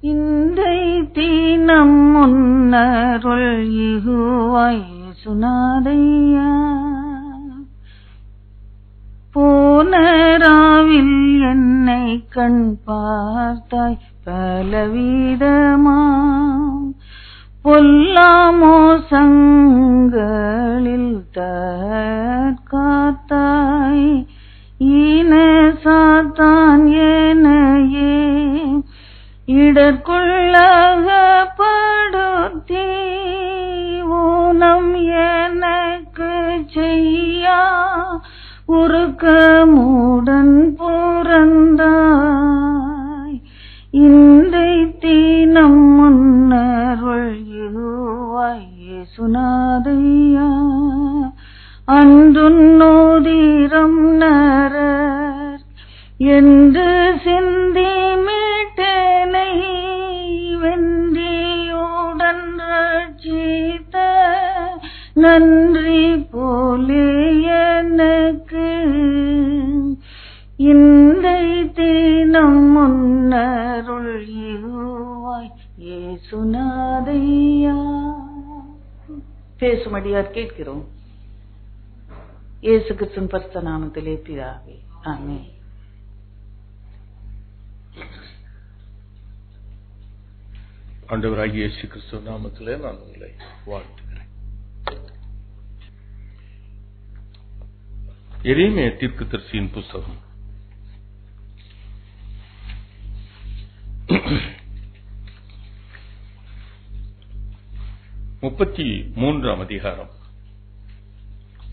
இன்றை தீனம் முன்னருள் இகுவாய் சுனாதையா. போனராவில் என்னை கண் பார்த்தாய் பலவிதமாம் பொல்லாமோ சங்களில் தற்காத்தாய். ஈன சாத்தான் ஏனையே இடர்க்குள்ளகப்படுத்தி ஊனம் எனக்கு செய்யா உருக்கமுடன் புறந்தாய். இன்றை தீனம் முன்னருள் இகுவாய் சுனாதையா. அன்றுன்னோதிரம் நரர் என்று சிந்தி மீட்டனை வென்றியுடன் ரட்சித்த நன்றி போலே எனக்கு. இன்றை தீனம் முன்னருள் இகுவாய் இயேசுநாதையா. பேசும்படியார் கேட்கிறோம். இயேசு கிறிஸ்துவின் பரிசுத்த நாமத்திலே பிதாவே, ஆமென். ஆண்டவராகிய இயேசு கிறிஸ்து நாமத்திலே நான் உங்களை வாழ்த்துகிறேன். எரேமியா தீர்க்கதரிசியின் புத்தகம் 33ஆம் அதிகாரம்.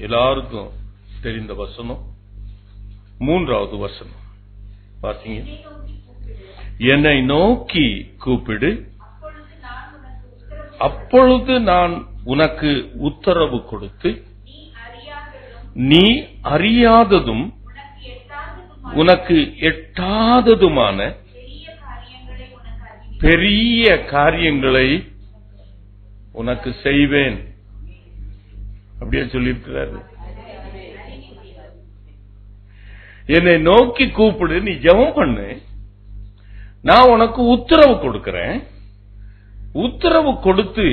எல்லாருக்கும் தெரிந்த வசனம் 3வது வசனம் பாத்தீங்க. என்னை நோக்கி கூப்பிடு, அப்பொழுது நான் உனக்கு உத்தரவு கொடுத்து நீ அறியாததும் உனக்கு எட்டாததுமான பெரிய காரியங்களை உனக்கு செய்வேன். அப்படியே சொல்லியிருக்கிறாரு. என்னை நோக்கி கூப்பிடு, நீ ஜெபம் பண்ணு, நான் உனக்கு உத்தரவு கொடுக்கிறேன். உத்தரவு கொடுத்து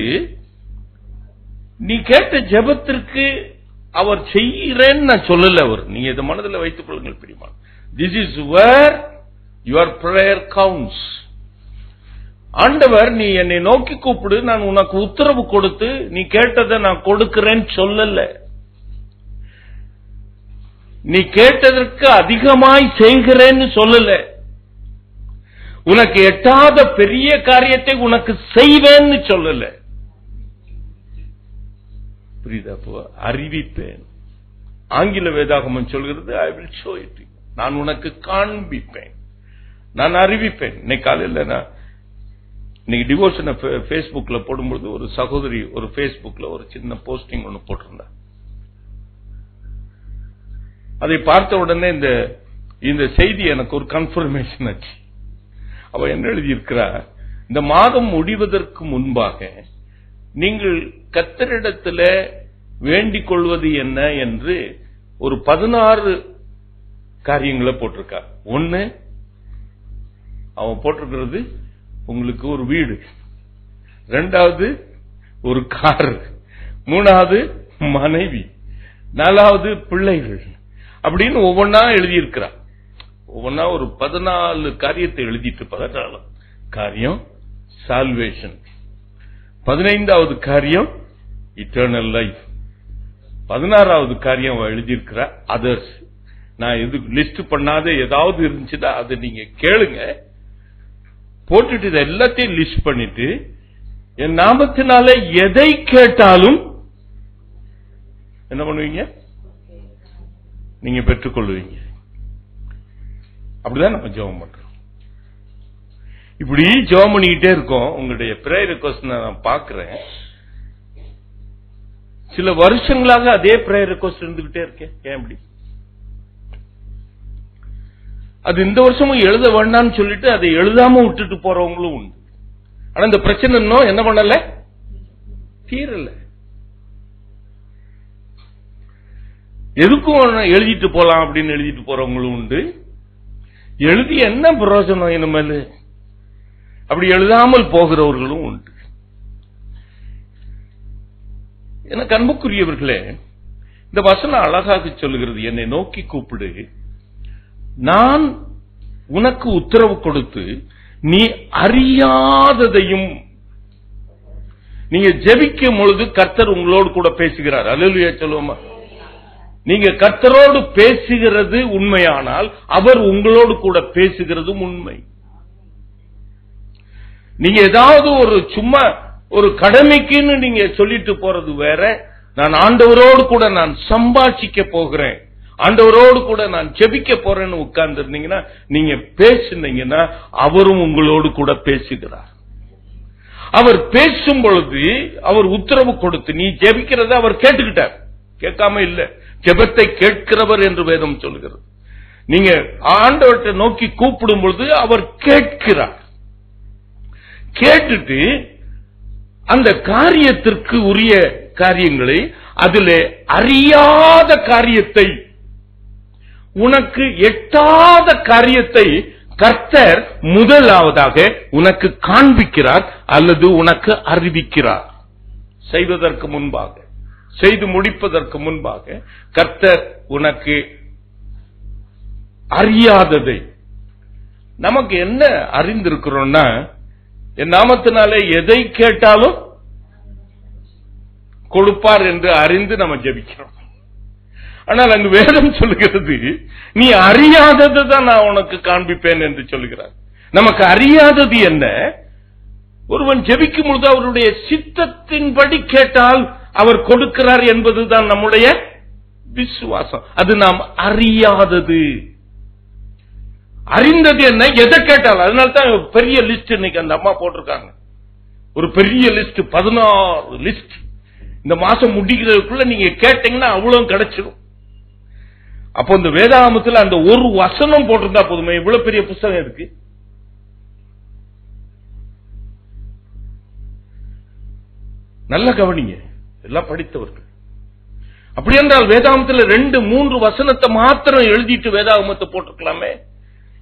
நீ கேட்ட ஜெபத்திற்கு அவர் செய்கிறேன்னு நான் சொல்லல. அவர் நீங்க இதை மனதில் வைத்துக் கொள்ளுங்கள் பிரியமா. This is where your prayer counts. ஆண்டவர் நீ என்னை நோக்கி கூப்பிடு, நான் உனக்கு உத்தரவு கொடுத்து நீ கேட்டதை நான் கொடுக்கிறேன்னு சொல்லல. நீ கேட்டதற்கு அதிகமாய் செய்கிறேன்னு சொல்லல. உனக்கு எட்டாத பெரிய காரியத்தை உனக்கு செய்வேன்னு சொல்லல. புரியுதா? அறிவிப்பேன். ஆங்கில வேதாகமம் சொல்கிறது ஐ வில் ஷோ இட். நான் உனக்கு காண்பிப்பேன், நான் அறிவிப்பேன். இன்னைக்கு காலையில் இன்னைக்கு டிவோஷனை பேஸ்புக்ல போடும்போது ஒரு சகோதரி ஒரு பேஸ்புக்ல ஒரு சின்ன போஸ்டிங் ஒன்று போட்டிருந்தா. அதை பார்த்த உடனே இந்த செய்தி எனக்கு ஒரு கன்ஃபர்மேஷன் ஆச்சு. அவ என்ன எழுதியிருக்கிறா, இந்த மாதம் முடிவதற்கு முன்பாக நீங்கள் கர்த்தரிடத்தில் வேண்டிக் கொள்வது என்ன என்று ஒரு 16 காரியங்களை போட்டிருக்கா. ஒன்னு, அவன் போட்டிருக்கிறது உங்களுக்கு ஒரு வீடு, 2வது ஒரு கார், 3வது மனைவி, 4வது பிள்ளைகள், அப்படின்னு ஒவ்வொன்னா எழுதியிருக்கிறார். ஒவ்வொன்னா ஒரு 14 காரியத்தை எழுதிட்டு 14 காரியம் சால்வேஷன், 15வது காரியம் இட்டர்னல் லைஃப், 16வது காரியம் எழுதியிருக்கிற அதர்ஸ். நான் எது லிஸ்ட் பண்ணாத ஏதாவது இருந்துச்சுன்னா அதை நீங்க கேளுங்க. போட்டுட்டு இதை எல்லாத்தையும் லிஸ்ட் பண்ணிட்டு என் நாமத்தினால எதை கேட்டாலும் என்ன பண்ணுவீங்க? நீங்க பெற்றுக்கொள்வீங்க. அப்படிதான் நம்ம ஜெபம் பண்றோம். இப்படி ஜெபம் பண்ணிக்கிட்டே இருக்கோம். உங்களுடைய பிரேயர் ரிக்வெஸ்ட் நான் பாக்குறேன். சில வருஷங்களாக அதே பிரேயர் ரிக்வெஸ்ட் இருந்துகிட்டே இருக்கேன். ஏன் அப்படி? அது இந்த வருஷமும் எழுத வேண்டாம்னு சொல்லிட்டு அதை எழுதாம விட்டுட்டு போறவங்களும் உண்டு. ஆனா இந்த பிரச்சனை இன்னும் என்ன பண்ணல, தீரல. எதுக்கும் எழுதிட்டு போலாம் அப்படின்னு எழுதிட்டு போறவங்களும் உண்டு. எழுதி என்ன பிரயோஜனம்? இனிமேல் அப்படி எழுதாமல் போகிறவர்களும் உண்டு. எனக்கு அன்புக்குரியவர்களே, இந்த வசனம் அழகாக சொல்லுகிறது, என்னை நோக்கி கூப்பிடு, நான் உனக்கு உத்தரவு கொடுத்து நீ அறியாததையும். நீங்க ஜெபிக்கும் பொழுது கர்த்தர் உங்களோடு கூட பேசுகிறார். அல்லேலூயா சொல்லுவோமா? நீங்க கர்த்தரோடு பேசுகிறது உண்மையானால் அவர் உங்களோடு கூட பேசுகிறதும் உண்மை. நீங்க ஏதாவது ஒரு சும்மா ஒரு கடமைக்குன்னு நீங்க சொல்லிட்டு போறது வேற. நான் ஆண்டவரோடு கூட நான் சம்பாஷிக்க போகிறேன், ஆண்டவரோடு கூட நான் ஜெபிக்க போறேன்னு உட்கார்ந்து இருந்தீங்கன்னா, நீங்க பேசுனீங்கன்னா அவரும் உங்களோடு கூட பேசுகிறார். அவர் பேசும் பொழுது அவர் உத்தரவு கொடுத்து நீ ஜெபிக்கிறத அவர் கேட்டுக்கிட்டார், கேட்காம இல்ல, ஜெபத்தை கேட்கிறவர் என்று வேதம் சொல்கிறது. நீங்க ஆண்டவரை நோக்கி கூப்பிடும் பொழுது அவர் கேட்கிறார். கேட்டுட்டு அந்த காரியத்திற்கு உரிய காரியங்களை, அதிலே அறியாத காரியத்தை, உனக்கு எட்டாத காரியத்தை கர்த்தர் முதலாவதாக உனக்கு காண்பிக்கிறார் அல்லது உனக்கு அறிவிக்கிறார். செய்வதற்கு முன்பாக, செய்து முடிப்பதற்கு முன்பாக கர்த்தர் உனக்கு அறியாததை. நமக்கு என்ன அறிந்திருக்கிறோம்னா, என் நாமத்தினாலே எதை கேட்டாலும் கொடுப்பார் என்று அறிந்து நம்ம ஜெபிக்கிறோம். ஆனால் அங்கு வேதம் சொல்லுகிறது, நீ அறியாததை தான் நான் உனக்கு காண்பிப்பேன் என்று சொல்லுகிறார். நமக்கு அறியாதது என்ன? ஒருவன் ஜெபிக்கும் பொழுது அவருடைய சித்தத்தின்படி கேட்டால் அவர் கொடுக்கிறார் என்பதுதான் நம்முடைய விசுவாசம். அது நாம் அறியாதது. அறிந்தது என்ன? எதை கேட்டால். அதனால்தான் பெரிய லிஸ்ட் இன்னைக்கு அந்த அம்மா போட்டிருக்காங்க, ஒரு பெரிய லிஸ்ட், 16 லிஸ்ட். இந்த மாசம் முடிக்கிறதுக்குள்ள நீங்க கேட்டீங்கன்னா அவ்வளவு கிடைச்சிடும். அப்போ இந்த வேதாகமத்தில் அந்த ஒரு வசனம் போட்டிருந்தா போதுமே, இவ்வளவு பெரிய புத்தகம் இருக்கு. நல்ல கவனிங்க, எல்லாம் படித்தவர்கள். அப்படி என்றால் வேதாகமத்தில் 2-3 வசனத்தை மாத்திரம் எழுதிட்டு வேதாகமத்தை போட்டிருக்கலாமே.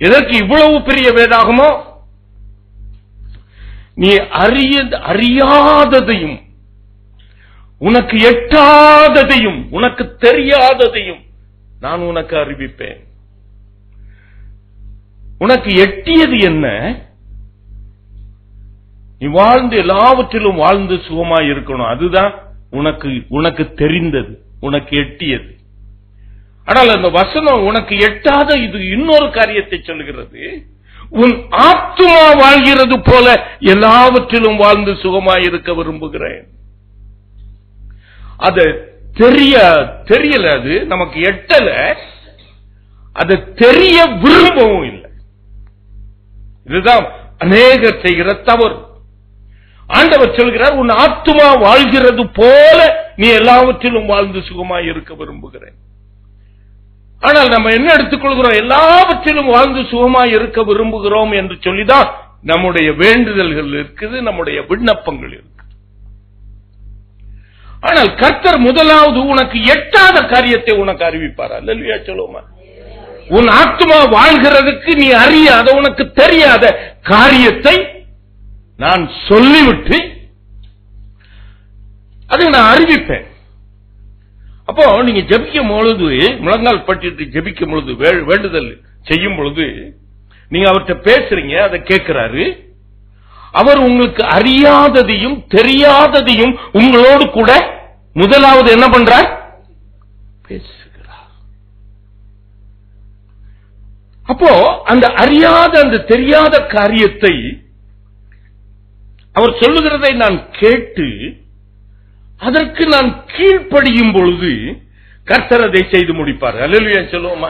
எதற்கு இவ்வளவு பெரிய வேதாகமோ? நீ அறியாததையும், உனக்கு எட்டாததையும், உனக்கு தெரியாததையும் நான் உனக்கு அறிவிப்பேன். உனக்கு எட்டியது என்ன? நீ வாழ்ந்து எல்லாவற்றிலும் வாழ்ந்து சுகமாய் இருக்கணும். அதுதான் உனக்கு தெரிந்தது, உனக்கு எட்டியது. ஆனால் அந்த வசனம் உனக்கு எட்டாத இது இன்னொரு காரியத்தை சொல்கிறது. உன் ஆத்துமா வாழ்கிறது போல எல்லாவற்றிலும் வாழ்ந்து சுகமாய் இருக்க விரும்புகிறேன். அது தெரியல, அது நமக்கு எட்டல, அது தெரிய விரும்பவும் இல்லை. இதுதான் அநேகர் செய்கிற தவறு. ஆண்டவர் சொல்கிறார், உன் ஆத்துமா வாழ்கிறது போல நீ எல்லாவற்றிலும் வாழ்ந்து சுகமாய் இருக்க விரும்புகிறேன். ஆனால் நம்ம என்ன எடுத்துக்கொள்கிறோம்? எல்லாவற்றிலும் வாழ்ந்து சுகமாய் இருக்க விரும்புகிறோம் என்று சொல்லிதான் நம்முடைய வேண்டுதல்கள் இருக்குது, நம்முடைய விண்ணப்பங்கள் இருக்கு. ஆனால் கர்த்தர் முதலாவது உனக்கு எட்டாத காரியத்தை உனக்கு அறிவிப்பார். அல்லேலூயா சொல்லுவோமா? உன் ஆத்துமா வாழ்கிறதுக்கு நீ அறியாத, உனக்கு தெரியாத காரியத்தை நான் சொல்லிவிட்டு அதை நான் அறிவிப்பேன். அப்போ நீங்க ஜெபிக்கும் பொழுது, முழங்கால் பட்டிட்டு ஜெபிக்கும் பொழுது, வேண்டுதல் செய்யும் பொழுது நீங்க அவர்கிட்ட பேசுறீங்க, அதை கேட்கிறாரு. அவர் உங்களுக்கு அறியாததையும் தெரியாததையும் உங்களோடு கூட முதலாவது என்ன பண்றார்? பேசுகிறார். அப்போ அந்த அறியாத, அந்த தெரியாத காரியத்தை அவர் சொல்லுகிறதை நான் கேட்டு அதற்கு நான் கீழ்ப்படியும் பொழுது கர்த்தர் அதை செய்து முடிப்பார். அல்லேலூயா சொல்லுவோமா?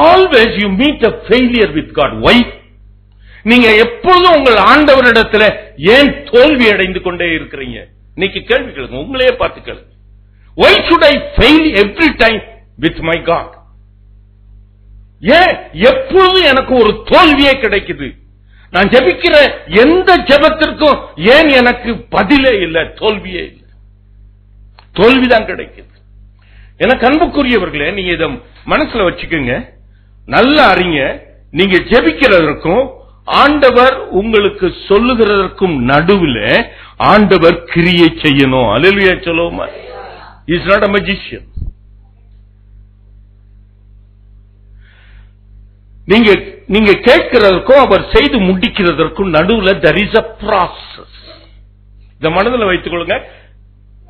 Always you meet a failure with God. Why? நீங்க எப்பொழுதும் உங்கள் ஆண்டவரிடத்துல ஏன் தோல்வி அடைந்து கொண்டே இருக்கிறீங்க? இன்னைக்கு கேள்வி கேளுங்க, உங்களையே பார்த்து கேளுங்க. Why should I fail every time with my God? ஏன் எப்பொழுதும் எனக்கு ஒரு தோல்வியே கிடைக்குது? நான் ஜெபிக்கிற எந்த ஜெபத்திற்கும் ஏன் எனக்கு பதிலே இல்லை, தோல்வியே இல்லை, தோல்விதான் கிடைக்குது. எனக்கு அன்புக்குரியவர்களே, நீங்க இதை மனசுல வச்சுக்கோங்க, நல்லா அறிங்க. நீங்க ஜெபிக்கிறதற்கும் ஆண்டவர் உங்களுக்கு சொல்லுகிறதற்கும் நடுவில் ஆண்டவர் கிரியை செய்யணும். அல்லேலூயா சொல்லுவோமா? He is not a magician. நீங்க கேட்கிறதற்கும் அவர் செய்து முடிக்கிறதற்கும் நடுவில் there is a process. இந்த மனதில் வைத்துக் கொள்ளுங்க.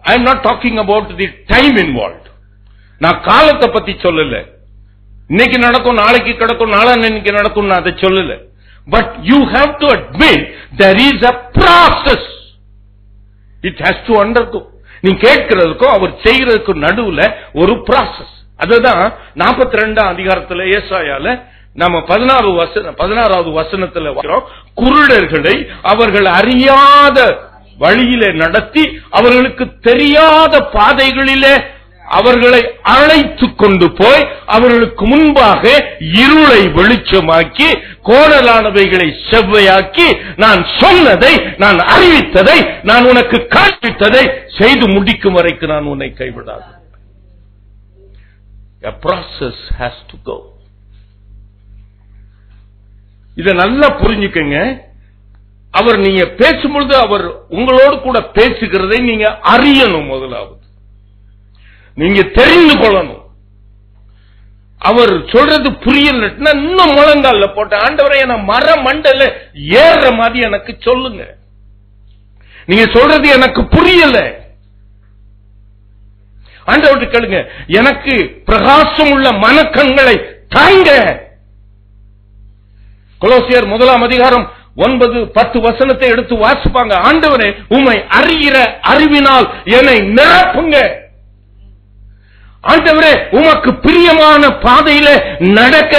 I am not talking about the time involved. நான் காலத்தை பத்தி சொல்லல. இன்னைக்கு நடக்கும், நாளைக்கு கிடக்கும், நாளான்னைக்கு நடக்கும், நான் அதை சொல்லல. But you have to admit there is a process. It has to undergo. நீ கேட்கிறதுக்கும் அவர் செய்கிறதுக்கும் நடுவுல ஒரு process. அதுதான் 42ஆம் அதிகாரத்துல ஏசாயால நாம 16வது வசனத்துல குருடர்களை அவர்கள் அறியாத வழியிலே நடத்தி அவர்களுக்கு தெரியாத பாதைகளிலே அவர்களை அழைத்து கொண்டு போய் அவர்களுக்கு முன்பாக இருளை வெளிச்சமாக்கி கோணலானவைகளை செவ்வையாக்கி நான் சொன்னதை, நான் அறிவித்ததை, நான் உனக்கு காண்பித்ததை செய்து முடிக்கும் வரைக்கும் நான் உன்னை கைவிடாது. A process has to go. இதை நல்லா புரிஞ்சுக்கங்க. அவர் நீங்க பேசும்பொழுது அவர் உங்களோடு கூட பேசுகிறதை நீங்க அறியணும். முதலாவது நீங்க தெரிந்து கொள்ளணும். அவர் சொல்றது புரியலன்னா இன்னும் முழங்கால போட்ட ஆண்டவரை என மர மண்டல ஏற மாதிரி எனக்கு சொல்லுங்க. நீங்க சொல்றது எனக்கு புரியல. ஆண்டவர்கிட்ட கேளுங்க, எனக்கு பிரகாசம் உள்ள மனக்கண்களை தாங்க. கொலோசியர் 1ஆம் அதிகாரம் 9-10 வசனத்தை எடுத்து வாசிப்பாங்க. ஆண்டவரே, உம்மை அறிகிற அறிவினால் என்னை நிரப்புங்க. ஆண்டவரே, உமக்கு பிரியமான பாதையில நடக்க,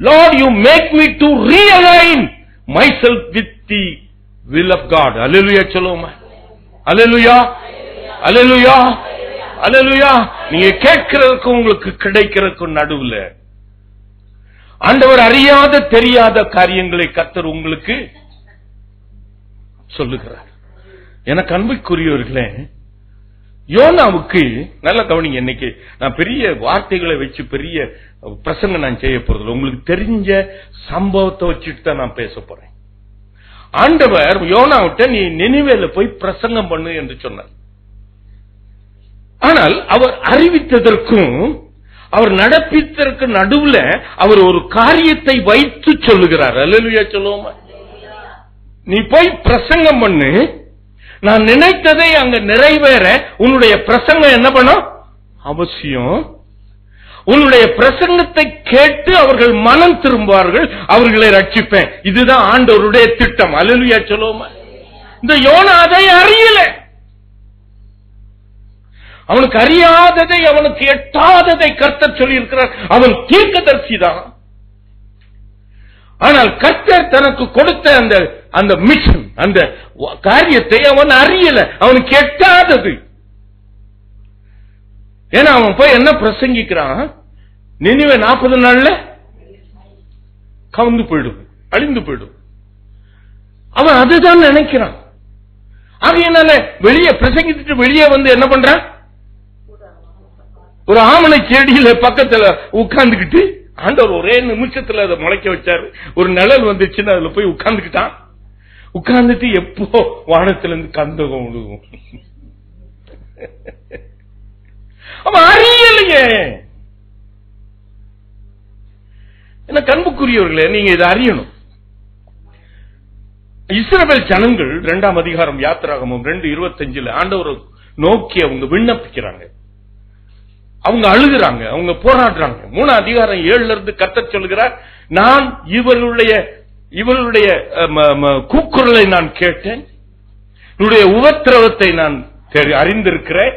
Lord, you make me to realign myself with the will of God. Hallelujah சொல்லுவோமா? Hallelujah, Hallelujah, Hallelujah. நீங்க கேட்கிறதுக்கு உங்களுக்கு கிடைக்கிறதுக்கு நடுவுல ஆண்டவர் அறியாத தெரியாத காரியங்களை கர்த்தர் உங்களுக்கு சொல்லுகிறார். எனக்கு அன்புக்குரியவர்களே, யோனாவுக்கு நல்ல கவனிங்க. இன்னைக்கு நான் பெரிய வார்த்தைகளை வச்சு பெரிய பிரசங்கம் நான் செய்ய போறது, உங்களுக்கு தெரிஞ்ச சம்பவத்தை வச்சுட்டு தான் நான் பேச போறேன். ஆண்டவர் யோனாவிட்ட நீ நினிவேல போய் பிரசங்கம் பண்ணு என்று சொன்னார். ஆனால் அவர் அறிவித்ததற்கும் அவர் நடப்பித்ததற்கு நடுவுல அவர் ஒரு காரியத்தை வைத்து சொல்லுகிறார். அல்லேலூயா சொல்லுவோமா? நீ போய் பிரசங்கம் பண்ணு, நான் நினைத்ததை அங்க நிறைவேற உன்னுடைய பிரசங்கம் என்ன பண்ணும்? அவசியம். உன்னுடைய பிரசங்கத்தை கேட்டு அவர்கள் மனம் திரும்புவார்கள், அவர்களை ரட்சிப்பேன். இதுதான் ஆண்டவருடைய திட்டம். அல்லேலூயா சொல்லுவோமா? இந்த யோனா அதை அறியல. அவனுக்கு அறியாததை, அவனுக்கு எட்டாததை கர்த்தர் சொல்லி இருக்கிறார். அவன் தீர்க்கதரிசி தான். ஆனால் கர்த்தர் தனக்கு கொடுத்த அந்த மிஷன், அந்த காரியத்தை அவன் அறியல, அவனுக்கு எட்டாதது. ஏன்னா அவன் போய் என்ன பிரசங்கிக்கிறான்? நினிவே 40 நாள்ல கவுந்து போயிடும், அழிந்து போயிடும். அவன் அதுதான் நினைக்கிறான். ஆகையினால வெளியே பிரசங்கிட்டு வெளியே வந்து என்ன பண்றான்? ஒரு ஆமணை செடியில பக்கத்துல உட்கார்ந்துக்கிட்டு, ஆண்டவர் ஒரே நிமிஷத்துல அதை முளைக்க வச்சாரு. ஒரு நிழல் வந்துச்சுன்னு அதுல போய் உட்கார்ந்துக்கிட்டான். உட்கார்ந்துட்டு எப்போ வானத்திலிருந்து கந்தகம் விழுகும். அவன் அறியலையே. என்ன கண்புக்குரியவர்களே, நீங்க இதை அறியணும். இஸ்ரவேல் ஜனங்கள் 2ஆம் அதிகாரம் யாத்திராகமம் 2:25 ஆண்டவரை நோக்கி அவங்க விண்ணப்பிக்கிறாங்க, அவங்க அழுகிறாங்க, அவங்க போராடுறாங்க. 3ஆம் அதிகாரம் 7ல இருந்து கர்த்தர் சொல்லுகிறார், நான் இவர்களுடைய கூக்குரலை நான் கேட்டேன், இவருடைய உபத்திரவத்தை நான் அறிந்திருக்கிறேன்.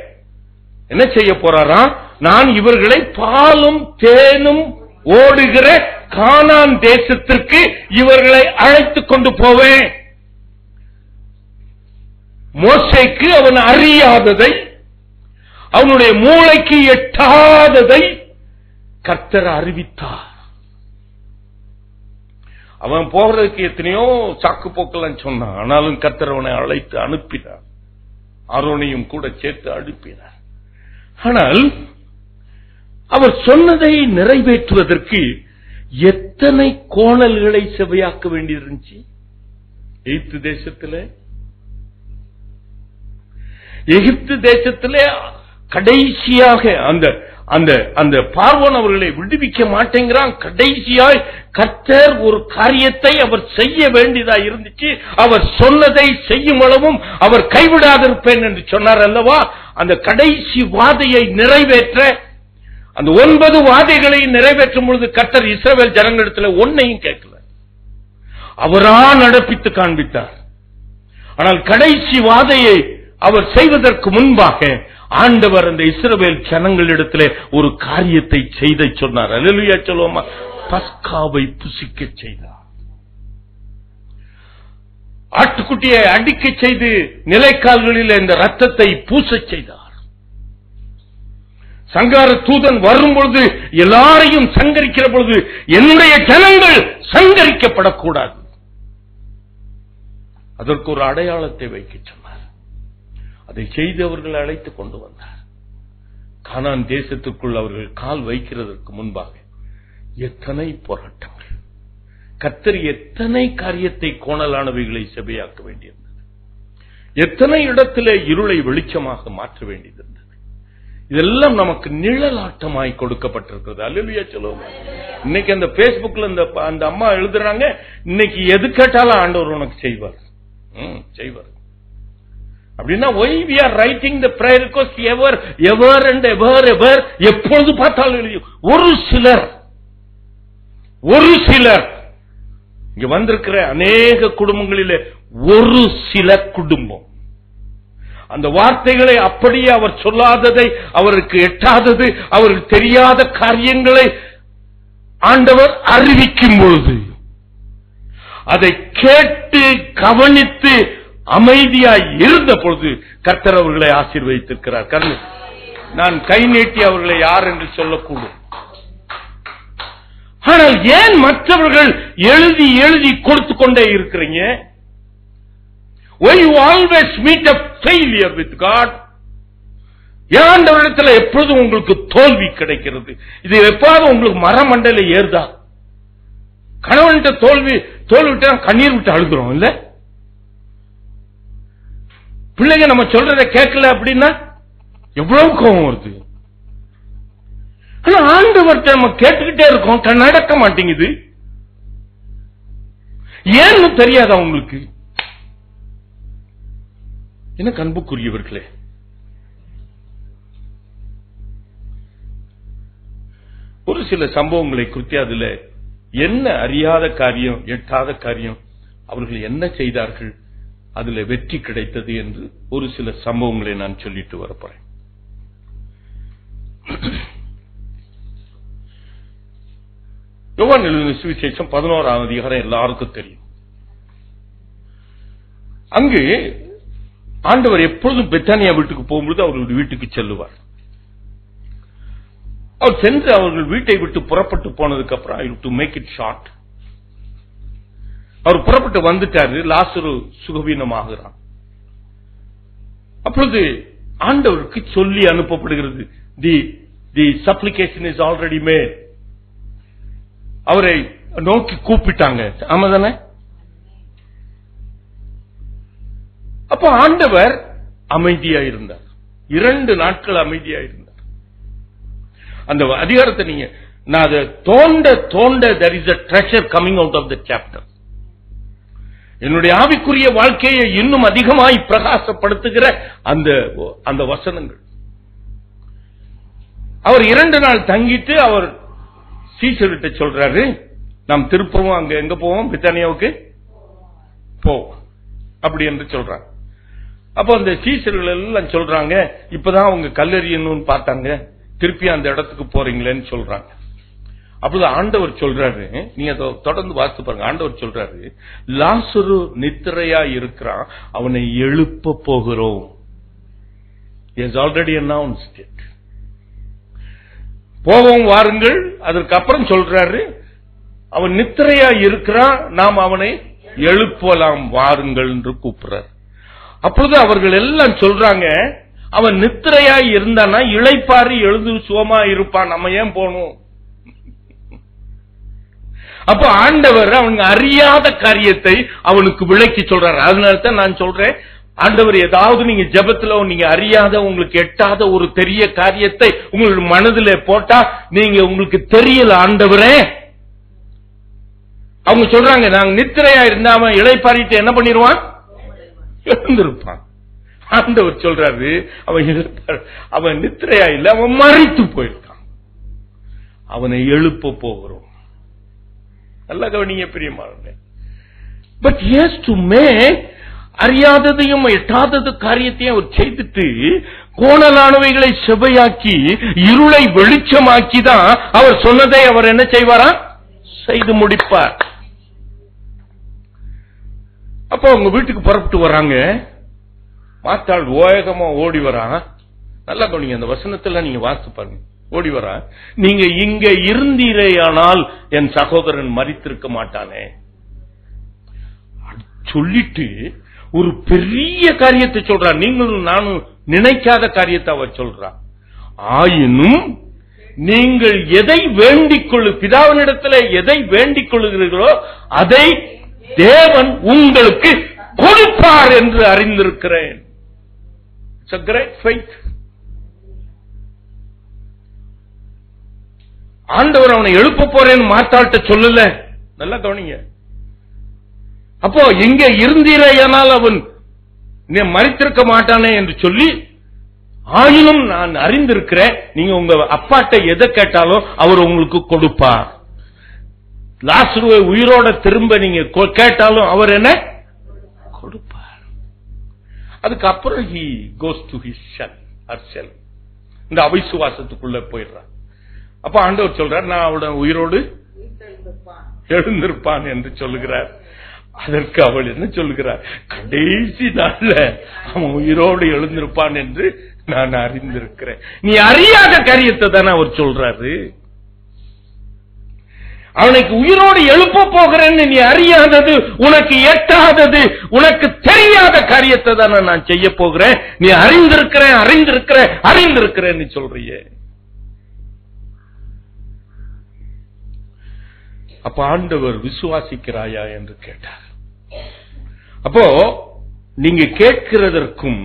என்ன செய்ய போறாராம்? நான் இவர்களை பாலும் தேனும் ஓடுகிற கானான் தேசத்திற்கு இவர்களை அழைத்துக் கொண்டு போவேன். மோசேக்கு அவன் அறியாததை, அவனுடைய மூளைக்கு எட்டாததை கர்த்தர் அறிவித்தார். அவன் போகிறதுக்கு எத்தனையோ சாக்கு போக்கெல்லாம் சொன்னான். ஆனாலும் கர்த்தர் அவனை அழைத்து அனுப்பினார். ஆரோனையும் கூட சேர்த்து அனுப்பினார். ஆனால் அவர் சொன்னதை நிறைவேற்றுவதற்கு எத்தனை கோணல்களை செவையாக்க வேண்டியிருந்துச்சு எகிப்து தேசத்திலே. எகிப்து தேசத்திலே கடைசியாக அந்த அந்த அந்த பார்வோன் அவர்களை விடுவிக்க மாட்டேங்கிறான். கடைசியாய் கர்த்தர் ஒரு காரியத்தை அவர் செய்ய வேண்டியதா இருந்துச்சு. அவர் சொன்னதை செய்யும் அளவும் அவர் கைவிடாதிருப்பேன் என்று சொன்னார் அல்லவா. அந்த கடைசி வாதையை நிறைவேற்ற, அந்த 9 வாதைகளை நிறைவேற்றும் பொழுது கர்த்தர் இஸ்ரவேல் ஜனங்களிடத்தில் ஒன்னையும் கேட்கல, அவரா நடப்பித்து காண்பித்தார். ஆனால் கடைசி வாதையை அவர் செய்வதற்கு முன்பாக ஆண்டவர் அந்த இஸ்ரவேல் ஜனங்களிடத்திலே ஒரு காரியத்தை செய்த சொன்னார். அல்லேலூயா சொல்லுவோமா. பஸ்காவை புசிக்க செய்தார். ஆட்டுக்குட்டியை அடிக்க செய்து நிலைக்கால்களில் இந்த ரத்தத்தை பூச செய்தார். சங்கார தூதன் வரும் பொழுது எல்லாரையும் சங்கரிக்கிற பொழுது என்னுடைய ஜனங்கள் சங்கரிக்கப்படக்கூடாது, அதற்கு ஒரு அடையாளத்தை வைக்க சொன்னார். அதை செய்து அவர்கள் அழைத்துக் கொண்டு வந்தார். கானான் தேசத்துக்குள் அவர்கள் கால் வைக்கிறதற்கு முன்பாக எத்தனை போராட்டங்கள், கர்த்தர் எத்தனை காரியத்தை கோணலானவைகளை செவையாக்க வேண்டியிருந்தது, எத்தனை இடத்திலே இருளை வெளிச்சமாக மாற்ற வேண்டியிருந்தது. இதெல்லாம் நமக்கு நிழலாட்டமாய் கொடுக்கப்பட்டிருக்கிறது. அல்லேலூயா சொல்லுவோம். இன்னைக்கு அந்த பேஸ்புக்ல அந்த அம்மா எழுதுறாங்க, இன்னைக்கு எது கேட்டாலும் ஆண்டவர் உனக்கு செய்வார் செய்வார் அப்படின்னா, why we are writing the prayer request ever and ever, எப்பொழுது பார்த்தாலும் எழுதி. ஒரு சிலர் இங்க வந்திருக்கிற அநேக குடும்பங்களிலே ஒரு சில குடும்பம் அந்த வார்த்தைகளை அப்படியே அவர் சொல்லாததை, அவருக்கு எட்டாதது, அவருக்கு தெரியாத காரியங்களை ஆண்டவர் அறிவிக்கும் பொழுது அதை கேட்டு கவனித்து அமைதியாய் இருந்த பொழுது கர்த்தர் அவர்களை ஆசீர்வதித்திருக்கிறார். நான் கை நீட்டி அவர்களை யார் என்று சொல்லக்கூடும். ஆனால் ஏன் மற்றவர்கள் எழுதி எழுதி கொடுத்து கொண்டே இருக்கிறீங்க? Why you always meet a failure with God? ஆண்டவரிடத்தில் எப்பொழுதும் உங்களுக்கு தோல்வி கிடைக்கிறது. இது எப்பாவது உங்களுக்கு மரமண்டையில ஏறுதா? கணவன்கிட்ட தோல்விட்டு கண்ணீர் விட்டு அழுகிறோம் இல்ல? பிள்ளைங்க நம்ம சொல்றதை கேட்கல அப்படின்னா எவ்வளவு கோபம் வருது. ஆனா ஆண்டவர்கிட்ட நம்ம கேட்டுக்கிட்டே இருக்கோம், நடக்க மாட்டேங்குது. ஏன்னு தெரியாதா உங்களுக்கு? என்ன அன்புக்குரியவர்களே, ஒரு சில சம்பவங்களை குறித்து அதுல என்ன அறியாத காரியம், எட்டாத காரியம், அவர்கள் என்ன செய்தார்கள், அதுல வெற்றி கிடைத்தது என்று ஒரு சில சம்பவங்களை நான் சொல்லிட்டு வரப்போறேன். யோவான் எழுதின சுவிசேஷம் 11ஆம் அதிகாரம் எல்லாருக்கும் தெரியும். அங்கு ஆண்டவர் எப்பொழுதும் பெத்தானியா வீட்டுக்கு போகும்போது அவர்களுடைய வீட்டுக்கு செல்லுவார். அவர் சென்று அவர்கள் வீட்டை விட்டு புறப்பட்டு போனதுக்கு அப்புறம், ஐ டு மேக் இட் ஷார்ட், அவர் புறப்பட்டு வந்துட்டாரு. லாசரு சுகவீனமாகிறான். அப்பொழுது ஆண்டவருக்கு சொல்லி அனுப்பப்படுகிறது, தி சப்ளிகேஷன் இஸ் ஆல்ரெடி மேட். அவரை நோக்கி கூப்பிட்டாங்க. ஆமாதானே? அப்ப ஆண்டவர் அமைதியா இருந்தார். 2 நாட்கள் அமைதியா இருந்தார். அந்த அதிகாரத்தை நீங்க நான் அதை தோண்ட there is a treasure coming out of the chapter. என்னுடைய ஆவிக்குரிய வாழ்க்கையை இன்னும் அதிகமாய் பிரகாசப்படுத்துகிற அந்த வசனங்கள். அவர் 2 நாள் தங்கிட்டு அவர் சீசர்கிட்ட சொல்றாரு, நாம் திருப்பவும் அங்க எங்க போவோம், பித்தானியாவுக்கு போவோம் அப்படி என்று சொல்றாங்க. அப்போ அந்த சீசர்கள் எல்லாம் சொல்றாங்க, இப்பதான் அவங்க கல்லறியணும்னு பார்த்தாங்க, திருப்பி அந்த இடத்துக்கு போறீங்களேன்னு சொல்றாங்க. அப்போது ஆண்டவர் சொல்றாரு, நீங்க தொடர்ந்து வாசித்து பாருங்க. ஆண்டவர் சொல்றாரு, லாசரு நித்திரையா இருக்கிறான், அவனை எழுப்ப போகிறோம். He has already announced it. போவோம் வாருங்கள். அதற்கப்புறம் சொல்றாரு, அவன் நித்திரையா இருக்கிறான், நாம் அவனை எழுப்பலாம் வாருங்கள் என்று கூப்பிடுறார். அப்பொழுது அவர்கள் எல்லாம் சொல்றாங்க, அவன் நித்திரையா இருந்தானா இளைப்பாரி எழுந்து சுகமா இருப்பான், நம்ம ஏன் போகணும்? அப்ப ஆண்டவர் அவனுக்கு அறியாத காரியத்தை அவனுக்கு விளக்கி சொல்றாரு. அதனால்தான் நான் சொல்றேன், ஆண்டவர் ஏதாவது நீங்க ஜெபத்துல நீங்க அறியாத உங்களுக்கு எட்டாத ஒரு பெரிய காரியத்தை உங்களுடைய மனதிலே போட்டா நீங்க உங்களுக்கு தெரியல ஆண்டவரே. அவங்க சொல்றாங்க நாங்க நித்திரையா இருந்தா அவன் இளைப்பாறிட்டு என்ன பண்ணிடுவான், எழுந்திருப்பான். ஆண்டவர் சொல்றாரு அவன் நித்திரையா இல்ல, அவன் மரித்து போயிருக்கான், அவனை எழுப்ப போகிறோம். நல்ல கவனிங்க பிரியமானவர்களே. பட் ஹியர்ஸ் டு மேக் அறியாததையும் எட்டாதது காரியத்தையும் அவர் செய்துட்டு கோணலானவைகளை செவ்வையாக்கி இருளை வெளிச்சமாக்கி தான் அவர் சொன்னதை அவர் என்ன செய்வாரா, செய்து முடிப்பார். அப்போ உங்க வீட்டுக்கு புறப்பட்டு வராங்க, மாத்தாள் வேகமா ஓடி வரா. நல்லா கவனிங்க, அந்த வசனத்துல நீங்க வாசித்து பாருங்க. ஓடி வரா, நீங்க இங்க இருந்தீரேயானால் என் சகோதரன் மரித்திருக்க மாட்டானே சொல்லிட்டு ஒரு பெரிய காரியத்தை சொல்றார். நீங்களும் நானும் நினைக்காத காரியத்தை அவர் சொல்றார். ஆயினும் நீங்கள் எதை வேண்டிக் கொள்ளு, பிதாவினிடத்தில் எதை வேண்டிக் கொள்ளுகிறீர்களோ அதை தேவன் உங்களுக்கு கொடுப்பார் என்று அறிந்திருக்கிறேன். It's a great faith. ஆண்டவர் அவனை எழுப்ப போறேன்னு மாத்தாட்ட சொல்லல. நல்லா கவனிங்க. அப்போ எங்க இருந்தீரையானால் அவன் மரித்திருக்க மாட்டானே என்று சொல்லி, ஆயினும் நான் அறிந்திருக்கிறேன், நீங்க உங்க அப்பாட்ட எதை கேட்டாலும் அவர் உங்களுக்கு கொடுப்பார். லாசருவை உயிரோட திரும்ப நீங்க கேட்டாலும் அவர் என்ன கொடுப்பார். அதுக்கப்புறம் he goes to his son or son. இந்த அவிசுவாசத்துக்குள்ள போயிடுறான். அப்ப ஆண்டவர் சொல்றார், நான் அவட உயிரோடு எழுந்திருப்பான் என்று சொல்லுகிறார். அதற்கு அவள் என்ன சொல்லுகிறார், கடைசி நாள்ல அவன் உயிரோடு எழுந்திருப்பான் என்று நான் அறிந்திருக்கிறேன். நீ அறியாத காரியத்தை தானே அவர் சொல்றாரு. அவனுக்கு உயிரோடு எழுப்ப போகிறேன்னு நீ அறியாதது, உனக்கு எட்டாதது, உனக்கு தெரியாத காரியத்தை தானே நான் செய்ய போகிறேன். நீ அறிந்திருக்கிறேன் அறிந்திருக்கிறேன் அறிந்திருக்கிறேன்னு சொல்றியே. அப்ப ஆண்டவர் விசுவாசிக்கிறாயா என்று கேட்டார். அப்போ நீங்க கேட்கிறதற்கும்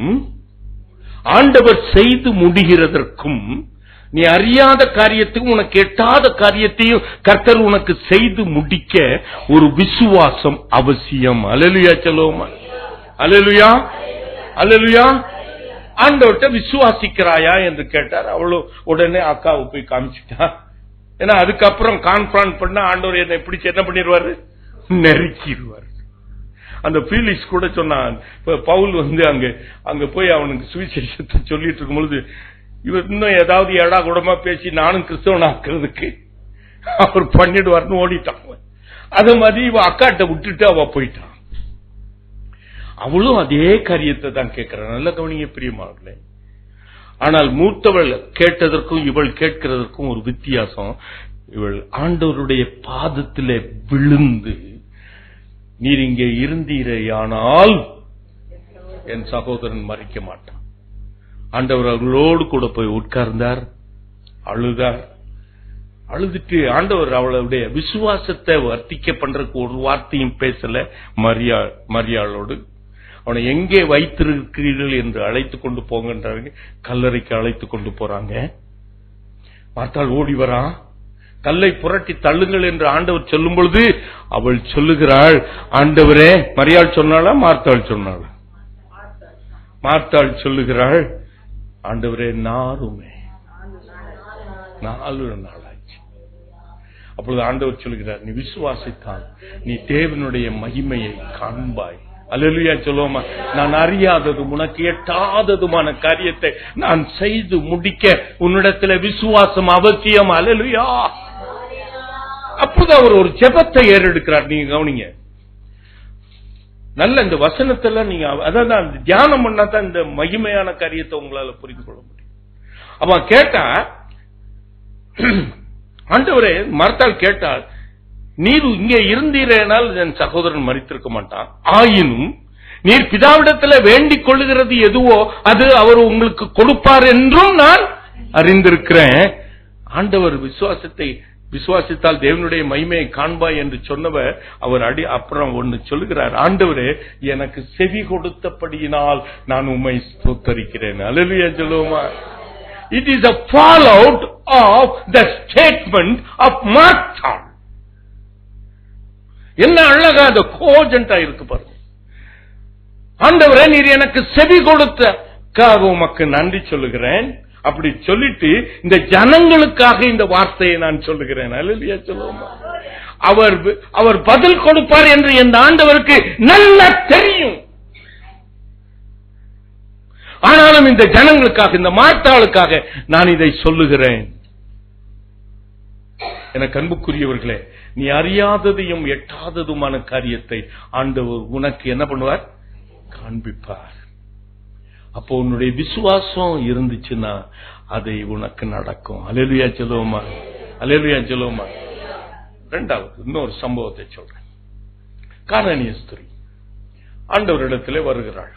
ஆண்டவர் செய்து முடிகிறதற்கும், நீ அறியாத காரியத்துக்கும் உனக்கு எட்டாத காரியத்தையும் கர்த்தர் உனக்கு செய்து முடிக்க ஒரு விசுவாசம் அவசியம். அல்லேலூயா சொல்லுவோமா? அல்லேலூயா அல்லேலூயா. ஆண்டவர்கிட்ட விசுவாசிக்கிறாயா என்று கேட்டார். அவளோ உடனே அக்காவை போய் காமிச்சிட்டா. ஏன்னா அதுக்கப்புறம் கான்ஃபரன்ஸ் பண்ண ஆண்டவர் என்னை பிடிச்சு என்ன பண்ணிடுவாரு, நெருக்கிடுவார். அந்த பீலிக்ஸ் கூட சொன்னான், பவுல் அங்க போய் அவனுக்கு சுவிசேஷத்தை சொல்லிட்டு இருக்கும் பொழுது இவர் இன்னும் ஏதாவது ஏடா கூடமா பேசி நானும் கிறிஸ்தவன் ஆக்குறதுக்கு அவர் பண்ணிடுவார்னு ஓடிட்டான். அது மாதிரி இவ அக்காட்ட விட்டுட்டு அவ போயிட்டான். அவளும் அதே காரியத்தை தான் கேட்கிறான். நல்ல கவனிங்க பிரியமானவர்களே. ஆனால் மூத்தவள் கேட்டதற்கும் இவள் கேட்கிறதற்கும் ஒரு வித்தியாசம். இவள் ஆண்டவருடைய பாதத்திலே விழுந்து, நீர் இங்கே இருந்தீரையானால் என் சகோதரன் மரிக்க மாட்டான். ஆண்டவர் அவர்களோடு கூட போய் உட்கார்ந்தார், அழுதார். அழுதுட்டு ஆண்டவர் அவளுடைய விசுவாசத்தை வர்த்திக்க பண்றதுக்கு ஒரு வார்த்தையும் பேசல. மரியாளோடு அவனை எங்கே வைத்திருக்கிறீர்கள் என்று அழைத்துக் கொண்டு போங்கன்றாங்க. கல்லறைக்கு அழைத்துக் கொண்டு போறாங்க. பார்த்தால் ஓடி வரான். கல்லை புரட்டி தள்ளுங்கள் என்று ஆண்டவர் சொல்லும் பொழுது அவள் சொல்லுகிறாள், ஆண்டவரே, மரியாள் சொன்னாளா மார்த்தாள் சொன்னாளா? மார்த்தாள் சொல்லுகிறாள், ஆண்டவரே நாருமே 4 நாளாச்சு. அப்பொழுது ஆண்டவர் சொல்லுகிறார், நீ விசுவாசித்தால் நீ தேவனுடைய மகிமையை காண்பாய். அல்லேலூயா சொல்லுவோமா? நான் அறியாததும் உனக்கு எட்டாததுமான காரியத்தை நான் செய்து முடிக்க உன்னிடத்தில் விசுவாசம் அவசியம். அல்லேலூயா. அப்போது அவர் ஒரு ஜெபத்தை ஏறெடுக்கிறார். நீங்க கவனிங்க நல்ல இந்த வசனத்துல, நீங்க அதான் தியானம் பண்ணாதான் இந்த மகிமையான காரியத்தை உங்களால புரிந்து கொள்ள முடியும். அவன் கேட்டா, ஆண்டவரே, மர்த்தாள் கேட்டால், நீர் இங்கே இருந்தீரேனால் என் சகோதரன் மரித்திருக்க மாட்டான். ஆயினும் நீர் பிதாவிடத்தில் வேண்டிக் கொள்ளுகிறது எதுவோ அது அவர் உங்களுக்கு கொடுப்பார் என்றும் நான் அறிந்திருக்கிறேன். ஆண்டவர் விசுவாசத்தை விசுவாசித்தால் தேவனுடைய மகிமையை காண்பாய் என்று சொன்னவர் அவர் அப்புறம் ஒன்னு சொல்லுகிறார், ஆண்டவரே எனக்கு செவி கொடுத்தபடியினால் நான் உம்மை ஸ்தோத்தரிக்கிறேன். அல்லேலூயா சொல்லுவோமா? It is a fallout of the statement of Martha. என்ன அழகா அந்த கோஜென்டா இருக்கு பாருங்க. ஆண்டவரே நீர் எனக்கு செவி கொடுத்தக்காக உமக்கு நன்றி சொல்லுகிறேன். அப்படி சொல்லிட்டு இந்த ஜனங்களுக்காக இந்த வார்த்தையை நான் சொல்லுகிறேன். அல்லேலூயா சொல்லுவோமா? அவர் பதில் கொடுப்பார் என்று இந்த ஆண்டவருக்கு நல்லா தெரியும். ஆனாலும் இந்த ஜனங்களுக்காக, இந்த மார்த்தாளுக்காக நான் இதை சொல்லுகிறேன். எனக்கு அன்புக்குரியவர்களே, நீ அறியாததையும் எட்டாததுமான காரியத்தை ஆண்டவர் உனக்கு என்ன பண்ணுவார்? காண்பிப்பார். அப்போ உன்னுடைய விசுவாசம் இருந்துச்சுன்னா அதை உனக்கு நடக்கும். அல்லேலூயா சொல்லுவோமா? அல்லேலூயா சொல்லுவோமா? இரண்டாவது இன்னொரு சம்பவத்தை சொல்றேன். கானானிய ஸ்திரீ ஆண்டவரிடத்திலே வருகிறாள்.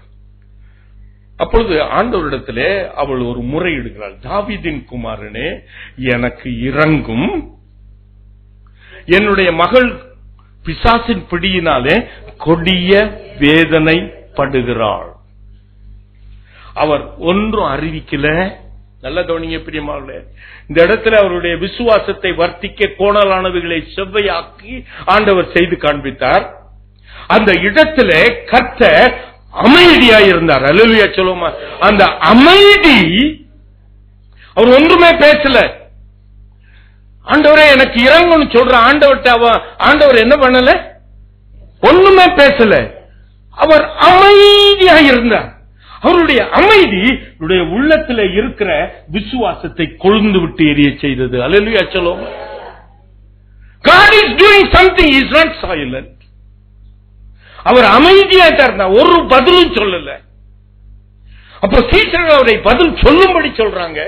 அப்பொழுது ஆண்டவரிடத்திலே அவள் ஒரு முறையிடுகிறாள், தாவீதின் குமாரனே எனக்கு இரங்கும், என்னுடைய மகள் பிசாசின் பிடியினாலே கொடிய வேதனைப்படுகிறாள். அவர் ஒன்றும் அறிவிக்கல. நல்ல கவனிங்க பிரியமானவர்களே, இந்த இடத்துல அவருடைய விசுவாசத்தை வர்த்திக்க கோணலானவைகளை செவ்வையாக்கி ஆண்டவர் செய்து காண்பித்தார். அந்த இடத்துல கர்த்தர் அமைதியாயிருந்தார். அல்லேலூயா சொல்லுமா? அந்த அமைதி, அவர் ஒன்றுமே பேசல. ஆண்டவரே எனக்கு இறங்குன்னு சொல்ற ஆண்டவர்கிட்ட ஆண்டவர் என்ன பண்ணல? ஒண்ணுமே பேசல. அவர் அமைதியாயிருந்தார். அவருடைய அமைதி உள்ளத்தில் இருக்கிற விசுவாசத்தை கொழுந்து விட்டு எரிய செய்தது. அல்லேலூயா சொல்லுமா? God is doing something, he is not silent. அவர் அமைதியாக இருந்தார், ஒரு பதிலும் சொல்லல. அப்ப சீசர்கள் அவரை பதில் சொல்லும்படி சொல்றாங்க.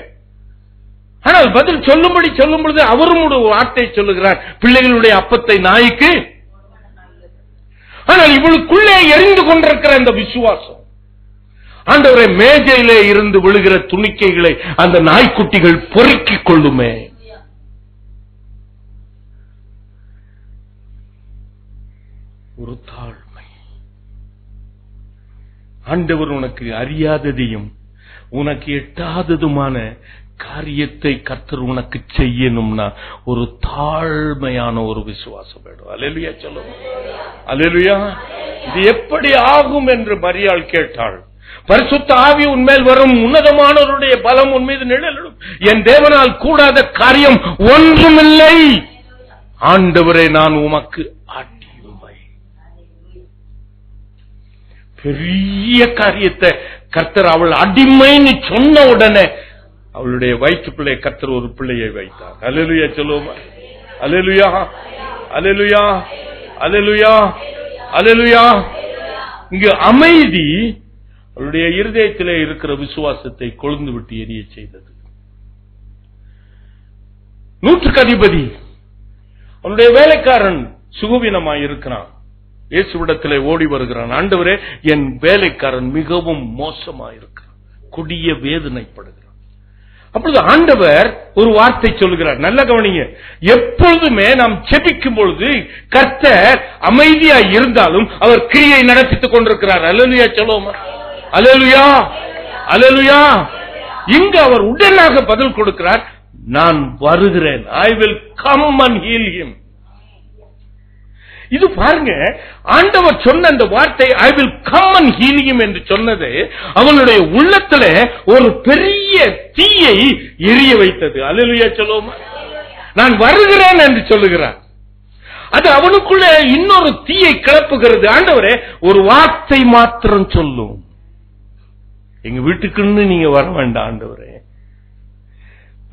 ஆனால் பதில் சொல்லும்படி சொல்லும் பொழுது அவரும் ஒரு வார்த்தை சொல்லுகிறார், பிள்ளைகளுடைய அப்பத்தை நாய்க்கு. ஆனால் இவளுக்குள்ளே எரிந்து கொண்டிருக்கிற அந்த விசுவாசம், ஆண்டவரை மேஜையிலே இருந்து விழுகிற துணிக்கைகளை அந்த நாய்க்குட்டிகள் பொறுக்கிக் கொள்ளுமே. ஒரு தாழ்மை. ஆண்டவர் உனக்கு அறியாததையும் உனக்கு எட்டாததுமான காரியத்தை கர்த்தர் உனக்கு செய்யணும்னா ஒரு தாழ்மையான ஒரு விசுவாசம் வேணும். அல்லேலூயா சொல்லுங்க. அல்லேலூயா. இது எப்படி ஆகும் என்று மரியாள் கேட்டாள். பரிசுத்த ஆவி உன்மேல் வரும், உன்னதமானவருடைய பலம் உன் மீது நிழலிடும், என் தேவனால் கூடாத காரியம் ஒன்றுமில்லை. ஆண்டவரே நான் உமக்கு அடிமை. பெரிய காரியத்தை கர்த்தர் அவள் அடிமைன்னு சொன்ன உடனே அவளுடைய வயிற்றுக்குள்ளே கர்த்தர் ஒரு பிள்ளையை வைத்தார். அல்லேலூயா சொல்லுவோமா? அல்லேலூயா, அல்லேலூயா, அல்லேலூயா, அல்லேலூயா. இங்கு அமைதி அவளுடைய இருதயத்திலே இருக்கிற விசுவாசத்தை கொழுந்து விட்டு எரிய செய்தது. நூற்றுக்கு அதிபதி அவனுடைய வேலைக்காரன் சுகவீனமாய் இருக்கிறான். இயேசுவிடத்திலே ஓடி வருகிறான், ஆண்டவரே என் வேலைக்காரன் மிகவும் மோசமாயிருக்கிறான், கொடிய வேதனைப்படுகிறான். அப்பொழுது ஆண்டவர் ஒரு வார்த்தை சொல்லுகிறார். நல்ல கவனிங்க. எப்பொழுதுமே நாம் ஜெபிக்கும் பொழுது கர்த்தர் அமைதியாய் இருந்தாலும் அவர் கிரியை நடத்தித்துக் கொண்டிருக்கிறார். அல்லேலூயா சொல்லுவோமா? அல்லேலூயா, அல்லேலூயா. இங்கு அவர் உடனாக பதில் கொடுக்கிறார், நான் வருகிறேன். I will come and heal him. இது பாருங்க, ஆண்டவர் சொன்ன அந்த வார்த்தை I will come and heal him என்று சொன்னது அவனுடைய உள்ளத்திலே ஒரு பெரிய தீயை எரிய வைத்தது. அல்லேலூயா சொல்லுவோமா? நான் வருகிறேன் என்று சொல்லுகிறார். அது அவனுக்குள்ளே இன்னொரு தீயை கிளப்புகிறது. ஆண்டவரே ஒரு வார்த்தை மாத்திரம் சொல்லும், எங்க வீட்டுக்குன்னு நீங்க வர வேண்டாம் ஆண்டவரே,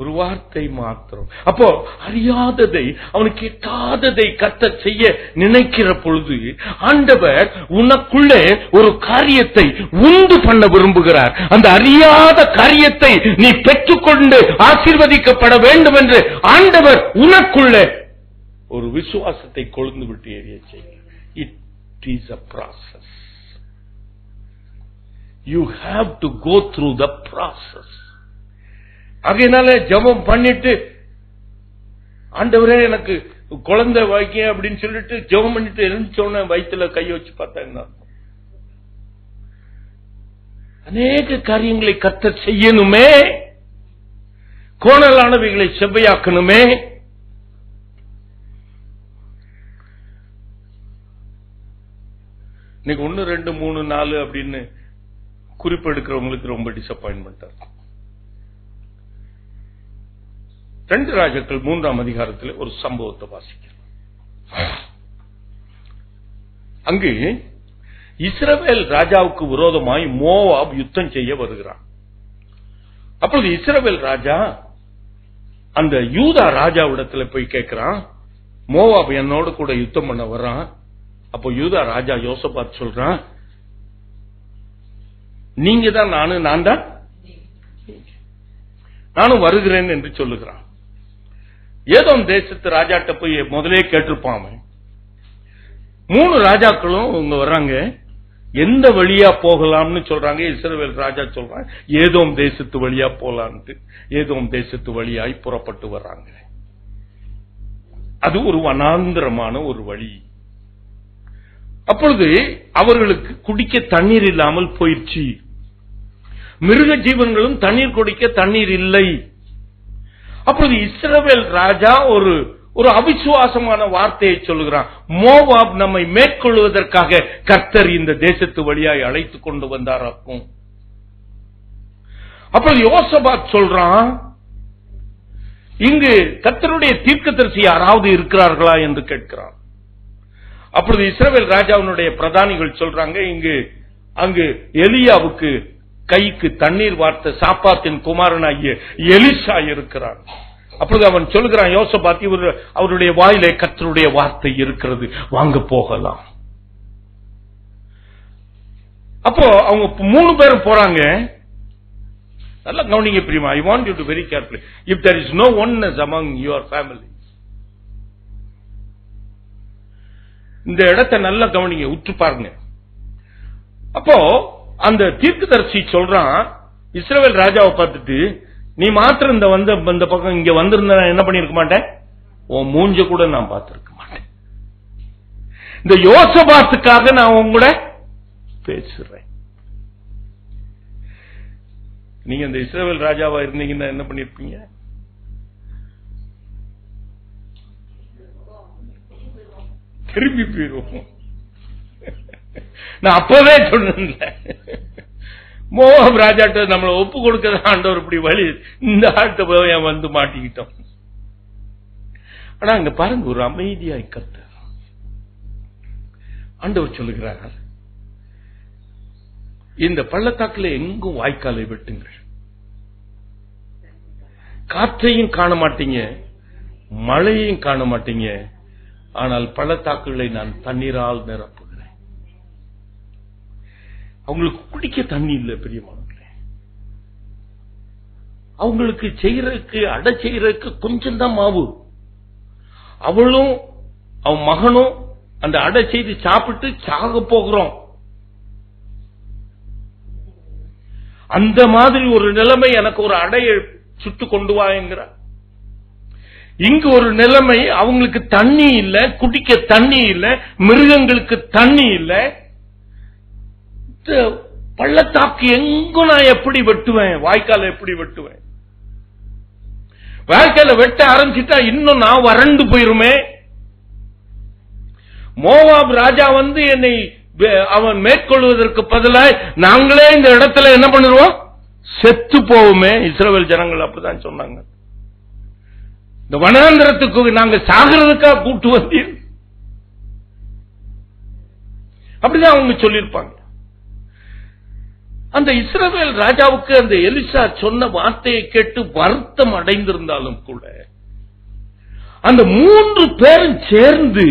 ஒரு வார்த்தை மாத்திரம். அப்போ அறியாததை அவனுக்கு எட்டாததை கர்த்தர் செய்ய நினைக்கிற பொழுது ஆண்டவர் உனக்குள்ளே ஒரு காரியத்தை உண்டு பண்ண விரும்புகிறார். அந்த அறியாத காரியத்தை நீ பெற்றுக்கொண்டு ஆசீர்வதிக்கப்பட வேண்டும் என்று ஆண்டவர் உனக்குள்ளே ஒரு விசுவாசத்தை கொழுந்து விட்டு எரிய செய்கிறார். It is a process. You have to go through the process. அதனால ஜெபம் பண்ணிட்டு ஆண்டவரே எனக்கு குழந்தை வைக்க அப்படின்னு சொல்லிட்டு ஜெபம் பண்ணிட்டு எழுந்தோன்னு வயிற்றுல கையை வச்சு பார்த்தா என்ன? அநேக காரியங்களை கர்த்தர் செய்யணுமே, கோணலானவைகளை செவ்வையாக்கணுமே. இன்னைக்கு 1, 2, 3, 4 அப்படின்னு குறிப்பெடுக்கிறவங்களுக்கு ரொம்ப டிசப்பாயின்மெண்டா இருக்கும். 2 ராஜாக்கள் 3ஆம் அதிகாரத்தில் ஒரு சம்பவத்தை வாசிக்கிறோம். அங்கு இஸ்ரவேல் ராஜாவுக்கு விரோதமாய் மோவாப் யுத்தம் செய்ய வருகிறான். அப்பொழுது இஸ்ரவேல் ராஜா அந்த யூதா ராஜாவிடத்துல போய் கேட்கிறான், மோவாப் என்னோட கூட யுத்தம் பண்ண வர்றான். அப்போ யூதா ராஜா யோசபாத் சொல்றான், நீங்க தான் நான் தான் நானும் வருகிறேன் என்று சொல்லுகிறான். ஏதோம் தேசத்து ராஜாட்ட போய் முதலே கேட்டிருப்பான். 3 ராஜாக்களும் இங்க வர்றாங்க, எந்த வழியா போகலாம்னு சொல்றாங்க. இஸ்ரவேல் ராஜா சொல்றான், ஏதோம் தேசத்து வழியா போலான்ட்டு ஏதோம் தேசத்து வழியாய் புறப்பட்டு வர்றாங்க. அது ஒரு வனாந்திரமான ஒரு வழி. அப்பொழுது அவர்களுக்கு குடிக்க தண்ணீர் இல்லாமல் போயிடுச்சு. மிருக ஜீவன்களும் தண்ணீர் குடிக்க தண்ணீர் இல்லை. அப்பொழுது இஸ்ரவேல் ராஜா ஒரு அவிசுவாசமான வார்த்தையை சொல்லுகிறான், மோவாப் நம்மை மேற்கொள்வதற்காக கர்த்தர் இந்த தேசத்து வழியாய் அழைத்து கொண்டு வந்தாராக்கும். அப்பொழுது யோசபாத் சொல்றான், இங்கு கர்த்தருடைய தீர்க்கதரிசி யாராவது இருக்கிறார்களா என்று கேட்கிறான். அப்பொழுது இஸ்ரவேல் ராஜாவினுடைய பிரதானிகள் சொல்றாங்க, அங்கு எலியாவுக்கு கைக்கு தண்ணீர் வார்த்த சாப்பாத்தின் குமாரனாகிய எலிசா இருக்கிறான். அப்பொழுது அவன் சொல்கிறான், யோசபாத் அவருடைய வாயிலே கர்த்தருடைய வார்த்தை இருக்கிறது, வாங்க போகலாம். அப்போ அவங்க 3 பேரும் போறாங்க. நல்லா கவனிங்க பிரியமா. I want you to very carefully. If there is no oneness among your family, இந்த இடத்தை நல்லா கவனிங்க, உற்று பாருங்க. அப்போ அந்த தீர்க்கதரிசி சொல்றான் இஸ்ரவேல் ராஜாவை பார்த்துட்டு, நீ மாத்திரம் இந்த பக்கம் இங்க வந்திருந்த என்ன பண்ணிருக்க மாட்டேன், உன் மூஞ்ச கூட நான் பார்த்திருக்க மாட்டேன். இந்த யோசபாத்துக்காக நான் உங்க கூட பேசுறேன். நீங்க இந்த இஸ்ரவேல் ராஜாவா இருந்தீங்கன்னா என்ன பண்ணிருப்பீங்க? திரும்பி போயிருவோம். நான் அப்பவே சொன்னேன், மோவாப் ராஜாட்ட நம்மளை ஒப்பு கொடுக்க ஆண்டவர் இப்படி வழி, இந்த ஆட்ட போய் வந்து மாட்டிக்கிட்டோம். ஆனா அங்க பாருங்க, ஒரு அமைதியாய் கர்த்தர் ஆண்டவர் சொல்லுகிறார், இந்த பள்ளத்தாக்குல எங்கும் வாய்க்காலை வெட்டுங்கள், காற்றையும் காண மாட்டீங்க, மழையையும் காண மாட்டீங்க, ஆனால் பள்ளத்தாக்குகளை நான் தண்ணீரால் நிரப்புகிறேன். அவங்களுக்கு குடிக்க தண்ணி இல்லை பிரியமானவர்களே. அவங்களுக்கு செய்யறதுக்கு அடை செய்யறதுக்கு கொஞ்சம் தான் மாவு. அவளும் அவன் மகனும் அந்த அடை செய்து சாப்பிட்டு சாக போகிறோம். அந்த மாதிரி ஒரு நிலைமை, எனக்கு ஒரு அடையை சுட்டு கொண்டு வாங்குற. இங்கு ஒரு நிலைமை, அவங்களுக்கு தண்ணி இல்ல, குடிக்க தண்ணி இல்ல, மிருகங்களுக்கு தண்ணி இல்ல. பள்ளத்தாக்கு எங்கும் நான் எப்படி வெட்டுவேன், வாய்க்கால எப்படி வெட்டுவேன்? வாய்க்கால வெட்ட ஆரம்பிச்சுட்டா இன்னும் நான் வறண்டு போயிருமே. மோவாப் ராஜா என்னை அவன் மேற்கொள்வதற்கு பதிலாக நாங்களே இந்த இடத்துல என்ன பண்ணிடுவோம், செத்து போவோமே. இஸ்ரவேல் ஜனங்கள் அப்படிதான் சொன்னாங்க. இந்த வனாந்திரத்துக்கு நாங்க சாகிறதுக்காக கூட்டு வந்தீர், அப்படிதான் அவங்க சொல்லியிருப்பாங்க. அந்த இஸ்ரவேல் ராஜாவுக்கு அந்த எலிசா சொன்ன வார்த்தையை கேட்டு வருத்தம் அடைந்திருந்தாலும் கூட, அந்த 3 பேரும் சேர்ந்து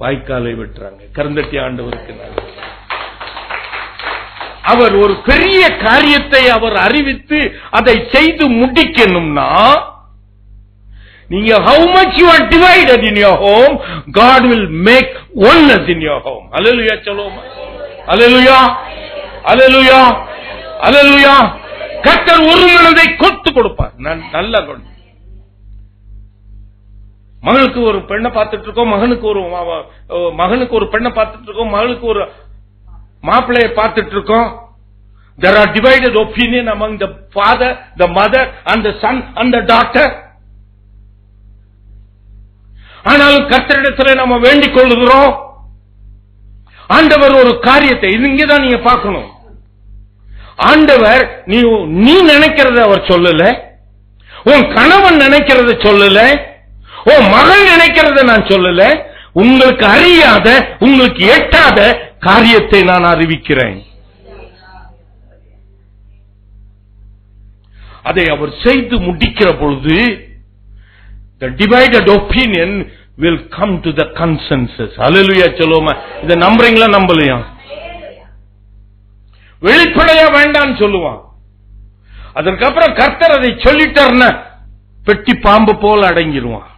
வாய்க்காலை வெட்டுறாங்க. கருந்தட்டி ஆண்டவருக்கு அவர் ஒரு பெரிய காரியத்தை அவர் அறிவித்து அதை செய்து முடிக்கணும்னா, நீங்க how much you are divided in your home, God will make oneness in your home. Hallelujah. சொல்லுவோமா? Hallelujah. Hallelujah. மகளுக்கு ஒரு பெண்ணை பார்த்துட்டு இருக்கோம், மகனுக்கு ஒரு பெண்ணை பார்த்துட்டு இருக்கோம், மகளுக்கு ஒரு மாப்பிள்ளையை பார்த்துட்டு இருக்கோம். There are divided opinion among the father, the mother and the son and the daughter. ஆனால் கர்த்தரிடத்தில் நம்ம வேண்டிக் கொள்ளுகிறோம். ஆண்டவர் ஒரு காரியத்தை இங்கதான் நீங்க பார்க்கணும். ஆண்டவர் நீ நினைக்கிறத அவர் சொல்லல, உன் கணவன் நினைக்கிறத சொல்லல, உன் மகள் நினைக்கிறத நான் சொல்லல. உங்களுக்கு அறியாத, உங்களுக்கு எட்டாத காரியத்தை நான் அறிவிக்கிறேன். அதை அவர் செய்து முடிக்கிற பொழுது the divided opinion will come to the consensus. Hallelujah சொல்லுமா? இதை நம்புறீங்களா நம்பலையா? வெளிப்படையா வேண்டான்னு சொல்லுவான். அதற்கப்புறம் கர்த்தர் அதை சொல்லிட்டார்னா பெட்டி பாம்பு போல அடங்கிடுவான்.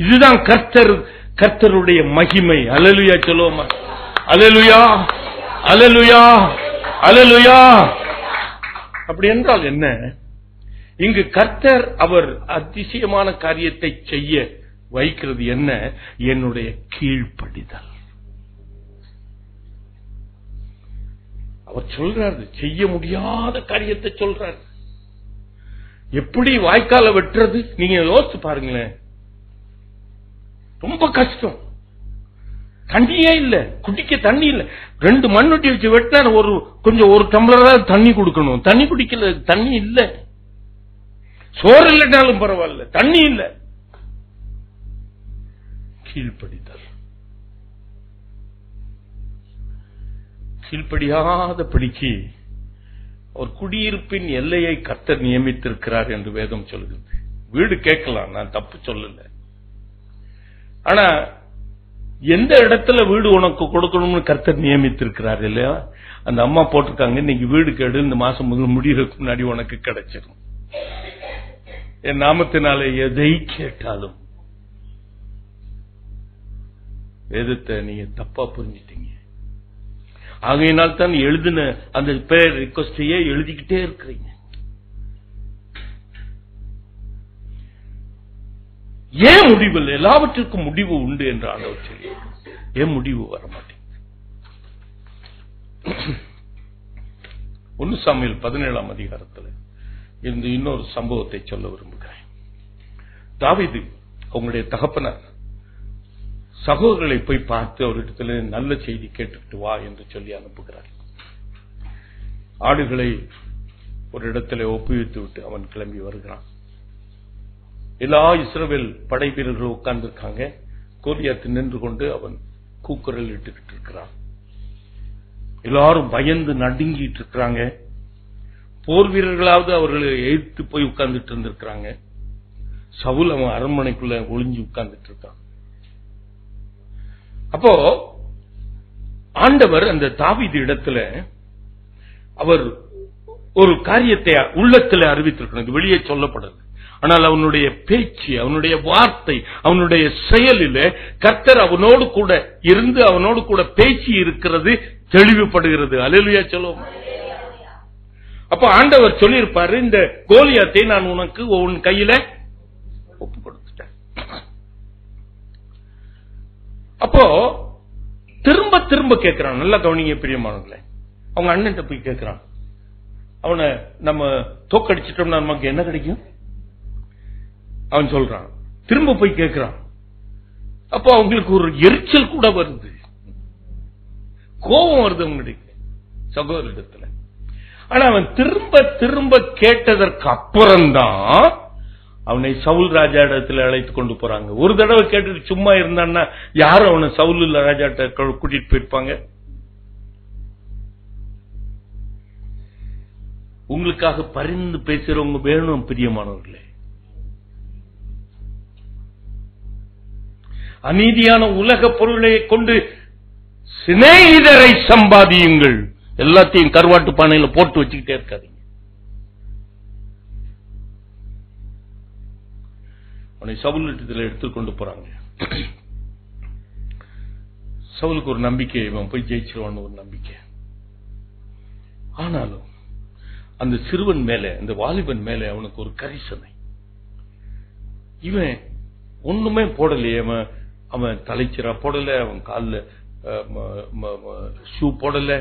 இதுதான் கர்த்தருடைய மகிமை. அல்லேலூயா சொல்லுவோமா? அல்லேலூயா, அல்லேலூயா, அல்லேலூயா. அப்படி என்றால் என்ன? இங்கு கர்த்தர் அவர் அதிசயமான காரியத்தை செய்ய வைக்கிறது என்ன? என்னுடைய கீழ்ப்படிதல். அவர் சொல்றாரு, செய்ய முடியாத காரியத்தை சொல்றாரு. எப்படி வாய்க்கால வெட்டுறது? நீங்க யோசிச்சு பாருங்களேன். ரொம்ப கஷ்டம். தண்ணியே இல்ல, குடிக்க தண்ணி இல்ல. 2 மண்வெட்டி வச்சு வெட்டினா ஒரு டம்ளர் தண்ணி கொடுக்கணும். தண்ணி குடிக்கல, தண்ணி இல்ல. சோறு இல்லைனாலும் பரவாயில்ல, தண்ணி இல்ல. கீழ்ப்படிதல். கீழ்ப்படியாத படிக்கு ஒரு குடியிருப்பின் எல்லையை கர்த்தர் நியமித்திருக்கிறார் என்று வேதம் சொல்கிறது. வீடு கேட்கலாம், நான் தப்பு சொல்லல. ஆனா எந்த இடத்துல வீடு உனக்கு கொடுக்கணும்னு கர்த்தர் நியமித்திருக்கிறார் இல்லையா? அந்த அம்மா போட்டிருக்காங்க, இன்னைக்கு வீடு கேடு, இந்த மாசம் முடியறதுக்கு முன்னாடி உனக்கு கிடைச்சிடும். என் நாமத்தினால எதை கேட்டாலும். வேதத்தை நீங்க தப்பா புரிஞ்சிட்டீங்க. ஆகையினால் தான் எழுதின அந்த பேர் ரிக்வெஸ்டையே எழுதிக்கிட்டே இருக்கிறீங்க. ஏன் முடிவு இல்லை? எல்லாவற்றிற்கும் முடிவு உண்டு என்று ஆண்டவர் சொல்லி, ஏன் முடிவு வர மாட்டேங்குது? 1 சாமுவேல் 17ஆம் அதிகாரத்தில் இருந்து இன்னொரு சம்பவத்தை சொல்ல விரும்புகிறேன். தாவீது அவங்களுடைய தகப்பனார் சகோதரர்களை போய் பார்த்து அவரிடத்தில் நல்ல செய்தி கேட்டுட்டு வா என்று சொல்லி அனுப்புகிறார். ஆடுகளை ஒரு இடத்துல ஒப்புவித்து விட்டு அவன் கிளம்பி வருகிறான். எல்லா இஸ்ரவேல் படை வீரர்கள் உட்கார்ந்து இருக்காங்க. கோலியாத் நின்று கொண்டு அவன் கூக்குரல் இட்டுக்கிட்டு இருக்கிறான். எல்லாரும் பயந்து நடுங்கிட்டு இருக்கிறாங்க. போர் வீரர்களாவது அவர்களை எதிர்த்து போய் உட்கார்ந்துட்டு இருந்திருக்கிறாங்க. சவுல் அவன் அரண்மனைக்குள்ள ஒளிஞ்சு உட்கார்ந்துட்டு இருக்கான். அப்போ ஆண்டவர் அந்த தாவீது இடத்துல அவர் ஒரு காரியத்தை உள்ளத்தில் அறிவித்திருக்கிறது, வெளியே சொல்லப்படுது. ஆனால் அவனுடைய பேச்சு, அவனுடைய வார்த்தை, அவனுடைய செயலில் கர்த்தர் அவனோடு கூட இருந்து அவனோடு கூட பேசி இருக்கிறது தெளிவுபடுகிறது. அல்லேலூயா சொல்லுவோம். அப்ப ஆண்டவர் சொல்லியிருப்பாரு, இந்த கோலியாத்தை நான் உனக்கு உன் கையில ஒப்பு கொடுத்துட்டேன். அப்போ திரும்ப திரும்ப கேட்கிறான். நல்லா கவனிங்க பிரியமானவர்களே. அவங்க அண்ணன் போய் கேட்கிறான், அவனை நம்ம தோக்கடிச்சிட்டோம்னா நமக்கு என்ன கிடைக்கும்? அவன் சொல்றான். திரும்ப போய் கேட்கிறான். அப்போ அவங்களுக்கு ஒரு எரிச்சல் கூட வருது, கோபம் வருது அவங்களுக்கு சகோதரிடத்துல. ஆனா அவன் திரும்ப திரும்ப கேட்டதற்கு அப்புறம்தான் அவனை சவுல் ராஜா இடத்துல அழைத்து கொண்டு போறாங்க. ஒரு தடவை கேட்டுட்டு சும்மா இருந்தான்னா யாரும் அவனை சவுல் ராஜாட்ட கூட்டிட்டு போயிருப்பாங்க? உங்களுக்காக பரிந்து பேசுறவங்க வேணும் பிரியமானவர்களே. அநீதியான உலக பொருளை கொண்டு சிநேகிதரை சம்பாதியுங்கள். எல்லாத்தையும் கருவாட்டு பானையில போட்டு வச்சுக்கிட்டே இருக்காதீங்க. அவனை சவுல் இடத்துல எடுத்துக்கொண்டு போறாங்க. சவுலுக்கு ஒரு நம்பிக்கை, இவன் போய் ஜெயிச்சிருவான்னு ஒரு நம்பிக்கை. ஆனாலும் அந்த சிறுவன் மேல, அந்த வாலிபன் மேல அவனுக்கு ஒரு கரிசனை. இவன் ஒண்ணுமே போடலையே, அவன் தலைச்சிரா போடல, அவன் காலில் ஷூ போடல,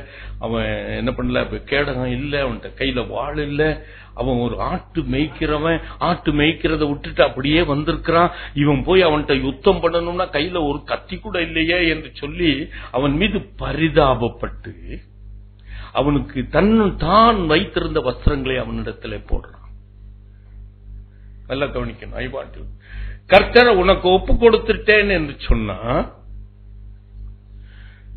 அவன் என்ன பண்ணல, கேடகம் இல்ல, அவன்கிட்ட கையில வாள் இல்ல, அவன் ஒரு ஆட்டு மேய்க்கிறவன், ஆட்டு மேய்க்கிறத விட்டுட்டு அப்படியே வந்திருக்கிறான். இவன் போய் அவன்கிட்ட யுத்தம் பண்ணணும்னா கையில ஒரு கத்தி கூட இல்லையே என்று சொல்லி அவன் மீது பரிதாபப்பட்டு அவனுக்கு தான் வைத்திருந்த வஸ்திரங்களை அவனிடத்துல போடுறான். நல்லா கவனிக்கணும். I want you. கர்த்தரை உனக்கு ஒப்பு கொடுத்துட்டேன் என்று சொன்னா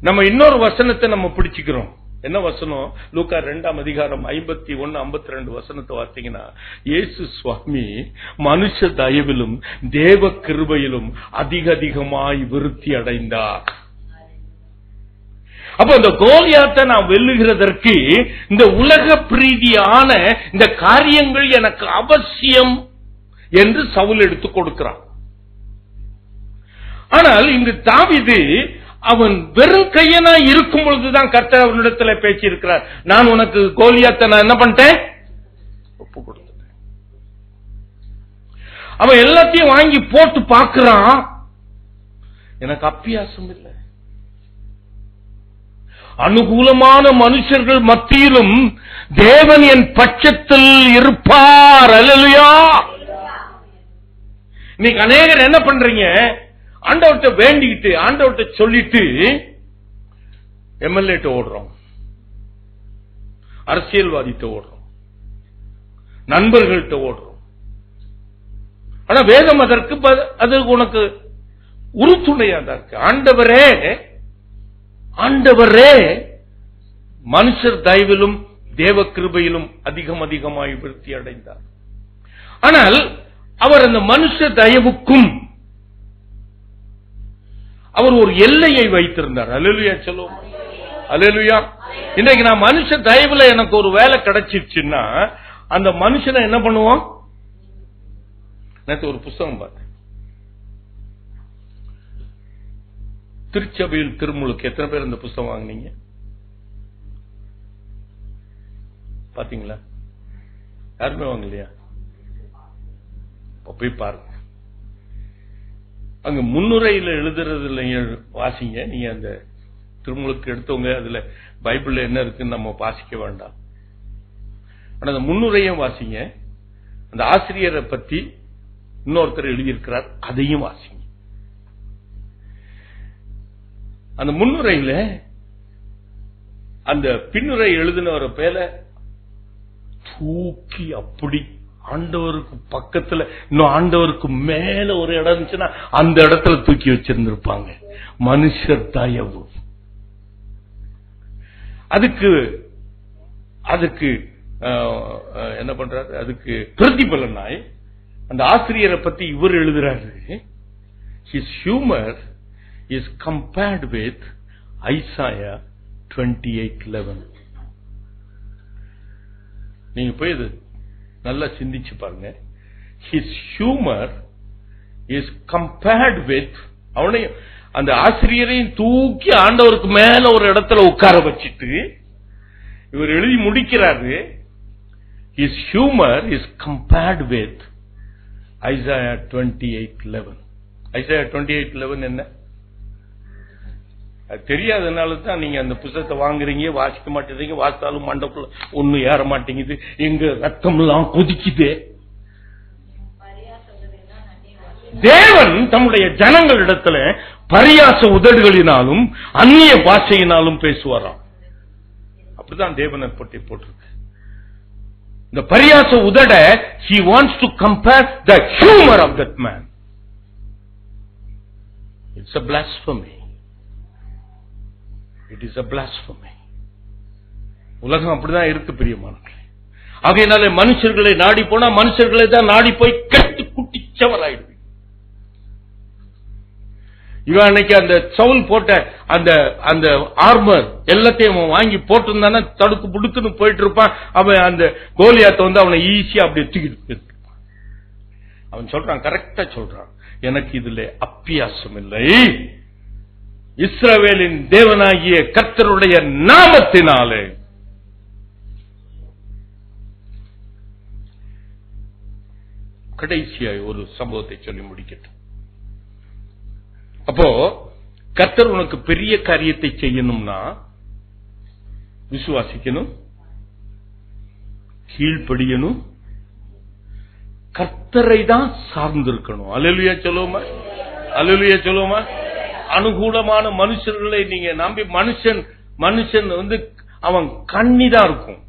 நம்ம இன்னொரு வசனத்தை நம்ம பிடிச்சுக்கிறோம். என்ன வசனம்? லூக்கா 2ஆம் அதிகாரம் 51, 52 வசனத்தை வாசிங்கன்னா, இயேசு சுவாமி மனுஷ தயவிலும் தேவ கிருபையிலும் அதிகமாய் விருத்தி அடைந்தார். அப்ப இந்த கோலியாத்தை நான் வெல்லுகிறதற்கு இந்த உலக பிரீதியான இந்த காரியங்கள் எனக்கு அவசியம் என்று சவுல் எடுத்துக் கொடுக்கிறான். ஆனால் இங்கு தாவீது அவன் வெறும் கையனா இருக்கும் பொழுதுதான் கர்த்தர் அவனிடத்தில் பேசியிருக்கிறார். நான் உனக்கு கோலியாத்தை நான் என்ன பண்ணிட்டேன்? ஒப்பு கொடுத்துட்டேன். அவன் எல்லாத்தையும் வாங்கி போட்டு பார்க்கிறான். எனக்கு அப்பியாசம் இல்லை. அனுகூலமான மனுஷர்கள் மத்தியிலும் தேவன் என் பட்சத்தில் இருப்பார். அல்லேலூயா. இன்னைக்கு அநேகர் என்ன பண்றீங்க? ஆண்டவர்கிட்ட வேண்டிக்கிட்டு, ஆண்டவர்கிட்ட சொல்லிட்டு எம்எல்ஏட்ட ஓடுறோம், அரசியல்வாதிட்ட ஓடுறோம், நண்பர்கள்ட்ட ஓடுறோம். ஆனா வேதம் அதற்கு அது உனக்கு உறுதுணையா தான் இருக்கு. ஆண்டவரே மனுஷர் தயவிலும் தேவ கிருபையிலும் அதிகமாய் விருத்தி அடைந்தார். ஆனால் அவர் அந்த மனுஷ தயவுக்கும் அவர் ஒரு எல்லையை வைத்திருந்தார். அல்லேலூயா சொல்லுவோம். அல்லேலூயா. இன்றைக்கு நான் மனுஷ தயவுல எனக்கு ஒரு வேலை கிடைச்சிருச்சுன்னா அந்த மனுஷனை என்ன பண்ணுவோம்? நேற்று ஒரு புத்தகம் பார்த்தேன். திருச்சபையில் திருமுழுக்கு. எத்தனை பேர் இந்த புத்தகம் வாங்கினீங்க? பாத்தீங்களா? யாருமே வாங்கலையா? போய் பாருங்க. அங்க முன்னுரையில எழுதுறதுல வாசிங்க. நீங்க அந்த திருமுழுக்கு எடுத்தவங்க அதுல பைபிள்ல என்ன இருக்குன்னு நம்ம வாசிக்க வேண்டாம். ஆனா அந்த முன்னுரையும் வாசிங்க. அந்த ஆசிரியரை பத்தி இன்னொருத்தர் எழுதியிருக்கிறார், அதையும் வாசிங்க. அந்த முன்னுரையில அந்த பின்னுரை எழுதினவர பேல தூக்கி அப்படி ஆண்டவருக்கு பக்கத்துல, இன்னும் ஆண்டவருக்கு மேல ஒரு இடம் இருந்துச்சுன்னா அந்த இடத்துல தூக்கி வச்சிருந்திருப்பாங்க. மனுஷர் தயவு. அதுக்கு என்ன பண்றாரு? அதுக்கு பிரதிபலனாய் அந்த ஆசிரியரை பத்தி இவர் எழுதுறாரு. His humor is compared with Isaiah 28:11. நீங்க போய் இது நல்லா சிந்திச்சு பாருங்க. His humor is compared with, அவனையும் அந்த ஆசிரியரையும் தூக்கி ஆண்டவருக்கு மேல ஒரு இடத்துல உட்கார வச்சிட்டு இவர் எழுதி முடிக்கிறாரு. His humor is compared with Isaiah 28:11. Isaiah 28:11 என்ன? அது தெரியாதனால தான் நீங்க அந்த புத்தகத்தை வாங்குறீங்க, வாசிக்க மாட்டேறீங்க. வாசித்தாலும் மண்டக்குள்ள ஒண்ணு ஏற மாட்டேங்குது. எங்க ரத்தம் எல்லாம் கொதிக்குது. தேவன் தம்முடைய ஜனங்களிடத்துல பரியாச உதடுகளினாலும் அந்நிய பாஷையினாலும் பேசுவாராம். அப்படிதான் தேவனை பற்றி போட்டிருக்கு. இந்த பரியாச உதட he wants to compare the humor of that man. It's a blasphemy. It is a blasphemy. உலகம் அப்படிதான் இருக்கு பிரியமானவர்களே. ஆகையினாலே மனுஷர்களை நாடி போனா மனுஷர்களை தான் நாடி போய் கெட்டு குட்டிச்சவராயிடுவீங்க. இவன் அன்னைக்கு அந்த சவுல் போட்ட அந்த ஆர்மர் எல்லாத்தையும் வாங்கி போட்டிருந்தானே தடுக்கு புடுக்குன்னு போயிட்டு இருப்பான். அவன் அந்த கோலியாத்தை வந்து அவனை ஈஸியா அப்படி தூக்கிட்டு அவன் சொல்றான், கரெக்டா சொல்றான், எனக்கு இதுல அப்பியாசம் இல்லை. இஸ்ரவேலின் தேவனாகிய கர்த்தருடைய நாமத்தினாலே கடைசியாய் ஒரு சம்பவத்தை சொல்லி முடிக்கட்டும். அப்போ கர்த்தர் உனக்கு பெரிய காரியத்தை செய்யணும்னா விசுவாசிக்கணும், கீழ்ப்படியணும், கர்த்தரை தான் சார்ந்திருக்கணும். அல்லேலூயா சொல்லுவோமா? அல்லேலூயா சொல்லுவோமா? அனுகூலமான மனுஷர்களை நீங்க நம்பி மனுஷன் அவன் கண்ணிதான் இருக்கும்.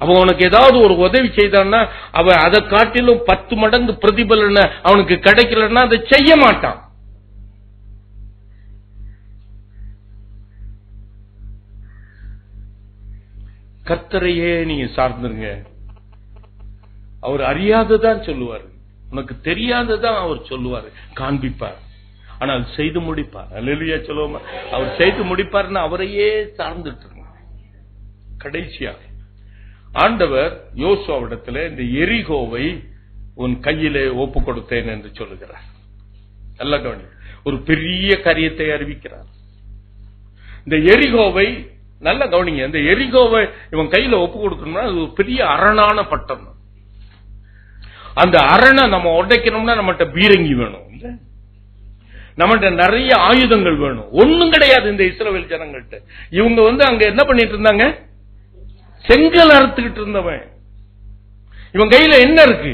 அவன் உனக்கு ஏதாவது ஒரு உதவி செய்தான்னா அவன் அதை காட்டிலும் 10 மடங்கு பிரதிபலனை அவனுக்கு கிடைக்கலன்னா அதை செய்ய மாட்டான். கர்த்தரையே நீங்க சார்ந்துருங்க. அவர் அறியாததான் சொல்லுவார், உனக்கு தெரியாததான் அவர் சொல்லுவார், காண்பிப்பார், ஆனால் செய்து முடிப்பார். அல்லேலூயா சொல்லுவோமா? அவர் செய்து முடிப்பார்னு அவரையே சார்ந்துட்டு இருங்க. கடைசியாக ஆண்டவர் யோசுவாவிடத்தில் இந்த எரிகோவை உன் கையிலே ஒப்பு கொடுத்தேன் என்று சொல்லுகிறார். நல்ல கவனி, ஒரு பெரிய காரியத்தை அறிவிக்கிறார். இந்த எரிகோவை நல்ல கவனிங்க. இந்த எரிகோவை இவன் கையில ஒப்பு கொடுக்கணும்னா அது ஒரு பெரிய அரணான பட்டணம். அந்த அரணை நம்ம உடைக்கணும்னா நம்மகிட்ட பீரங்கி வேணும், இல்ல நம்மகிட்ட நிறைய ஆயுதங்கள் வேணும். ஒண்ணும் கிடையாது இந்த இஸ்ரவேல் ஜனங்கள்ட்ட. இவங்க அங்க என்ன பண்ணிட்டு இருந்தாங்க? செங்கல் அறுத்துக்கிட்டு இருந்தவன். இவன் கையில என்ன இருக்கு?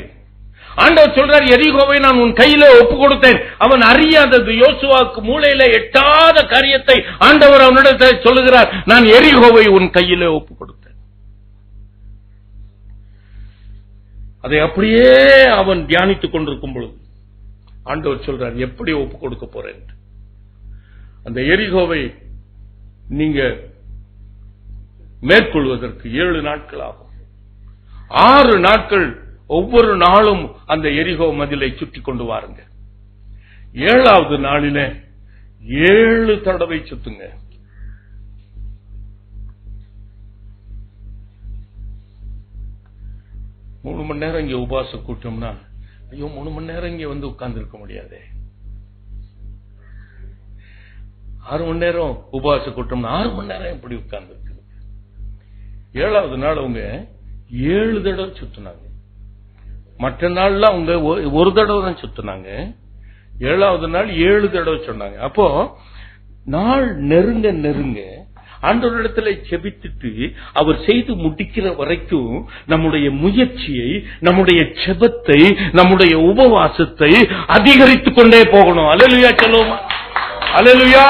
ஆண்டவர் சொல்றார், எரிகோவை நான் உன் கையில ஒப்பு கொடுத்தேன். அவன் அறியாதது, யோசுவாவுக்கு மூளையில எட்டாத காரியத்தை ஆண்டவர் அவனிடத்தில் சொல்லுகிறார், நான் எரிகோவை உன் கையில ஒப்பு கொடுத்தேன். அதை அப்படியே அவன் தியானித்துக் கொண்டிருக்கும் பொழுது ஆண்டவர் சொல்றார், எப்படி ஒப்பு கொடுக்க போறேன். அந்த எரிகோவை நீங்க மேற்கொள்வதற்கு 7 நாட்கள் ஆகும். 6 நாட்கள் ஒவ்வொரு நாளும் அந்த எரிகோ மதிலை சுற்றி கொண்டு வாருங்க. 7வது நாளில 7 தடவை சுத்துங்க. மூணு மணி நேரம் இங்க உபவாச கூட்டம்னா, ஐயோ 3 மணி நேரம் இங்க உட்கார்ந்து இருக்க முடியாது. 6 மணி நேரம் உபவாச கூட்டம்னா 6 மணி நேரம் எப்படி உட்கார்ந்து இருக்கு? 7வது நாள் அவங்க 7 தடவை சுத்தினாங்க. மற்ற நாள்ல அவங்க ஒரு தடவை தான் சுத்தினாங்க. 7வது நாள் 7 தடவை சொன்னாங்க. அப்போ நாள் நெருங்க நெருங்க ஆண்டவரிடத்துல செபித்துட்டு அவர் செய்து முடிக்கிற வரைக்கும் நம்முடைய முயற்சியை, நம்முடைய செபத்தை, நம்முடைய உபவாசத்தை அதிகரித்துக் கொண்டே போகணும். அல்லேலூயா சொல்லுவோமா? அல்லேலூயா.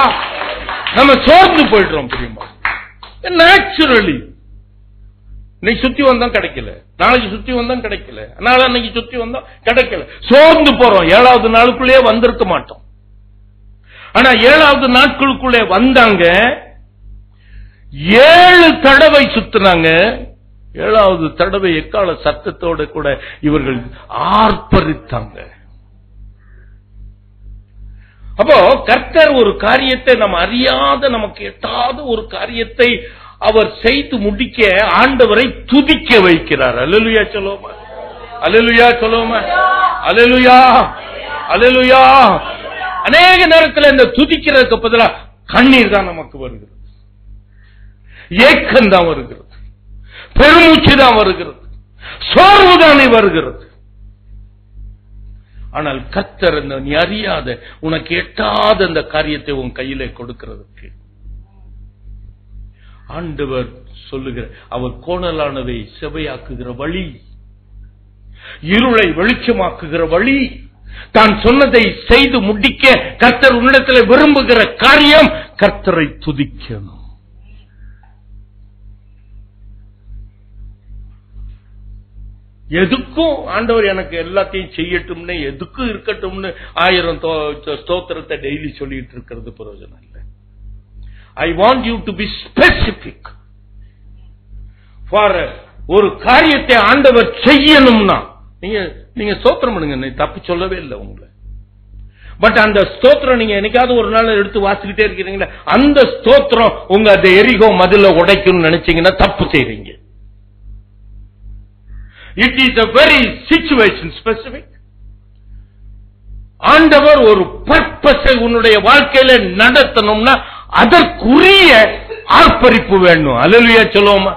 நம்ம சோர்ந்து போயிடுறோம் தெரியுமா? நேச்சுரலி இன்னைக்கு சுத்தி வந்தா கிடைக்கல, நாளைக்கு சுத்தி வந்தா கிடைக்கல, அன்னைக்கு சுத்தி வந்தா கிடைக்கல, சோர்ந்து போறோம். 7வது நாளுக்குள்ளே வந்திருக்க மாட்டோம். ஆனா 7வது நாட்களுக்குள்ளே வந்தாங்க, 7 தடவை சுத்தினாங்க. 7வது தடவை எக்கால சத்தத்தோட கூட இவர்கள் ஆர்ப்பரித்தாங்க. அப்போ கர்த்தர் ஒரு காரியத்தை நம்ம அறியாத, நமக்கு எட்டாத ஒரு காரியத்தை அவர் செய்து முடிக்க ஆண்டவரை துதிக்க வைக்கிறார். அல்லேலூயா சொல்லுவோமா? அல்லேலூயா சொல்லுவோமா? அல்லேலூயா, அல்லேலூயா. அநேக நேரத்தில் இந்த துதிக்கிறதுக்கு பதிலா கண்ணீர் தான் நமக்கு வருகிறது, ஏக்கம் தான் வருகிறது, பெருமூச்சு தான் வருகிறது, சோர்வு தானே வருகிறது. ஆனால் கர்த்தர் நீ அறியாத, உனக்கு எட்டாத அந்த காரியத்தை உன் கையிலே கொடுக்கிறதுக்கு ஆண்டவர் சொல்லுகிற, அவர் கோணலானவை செவையாக்குகிற வழி, இருளை வெளிச்சமாக்குகிற வழி, தான் சொன்னதை செய்து முடிக்க கர்த்தர் உன்னிடத்தில் விரும்புகிற காரியம் கர்த்தரை துதிக்கணும். எதுக்கும் ஆண்டவர் எனக்கு எல்லாத்தையும் செய்யட்டும்னு, எதுக்கும் இருக்கட்டும்னு 1000 ஸ்தோத்திரத்தை டெய்லி சொல்லிட்டு இருக்கிறது பிரயோஜனம் இல்லை. I want you to be specific for ஒரு காரியத்தை ஆண்டவர் செய்யணும்னா நீங்க ஸ்தோத்திரம் பண்ணுங்க, தப்பு சொல்லவே இல்லை உங்களை. பட் அந்த ஸ்தோத்திரம் நீங்க என்னைக்காவது ஒரு நாள் எடுத்து வாசிக்கிட்டே இருக்கிறீங்களா, அந்த ஸ்தோத்திரம் உங்க அந்த எரிகோ மதில உடைக்கணும்னு நினைச்சீங்கன்னா தப்பு செய்றீங்க. It is a very situation specific. ஆண்டவர் ஒரு பர்பஸை உன்னுடைய வாழ்க்கையில நடத்தணும்னா அதற்குரிய ஆர்ப்பரிப்பு வேணும். அல்லேலூயா சொல்லுவோமா?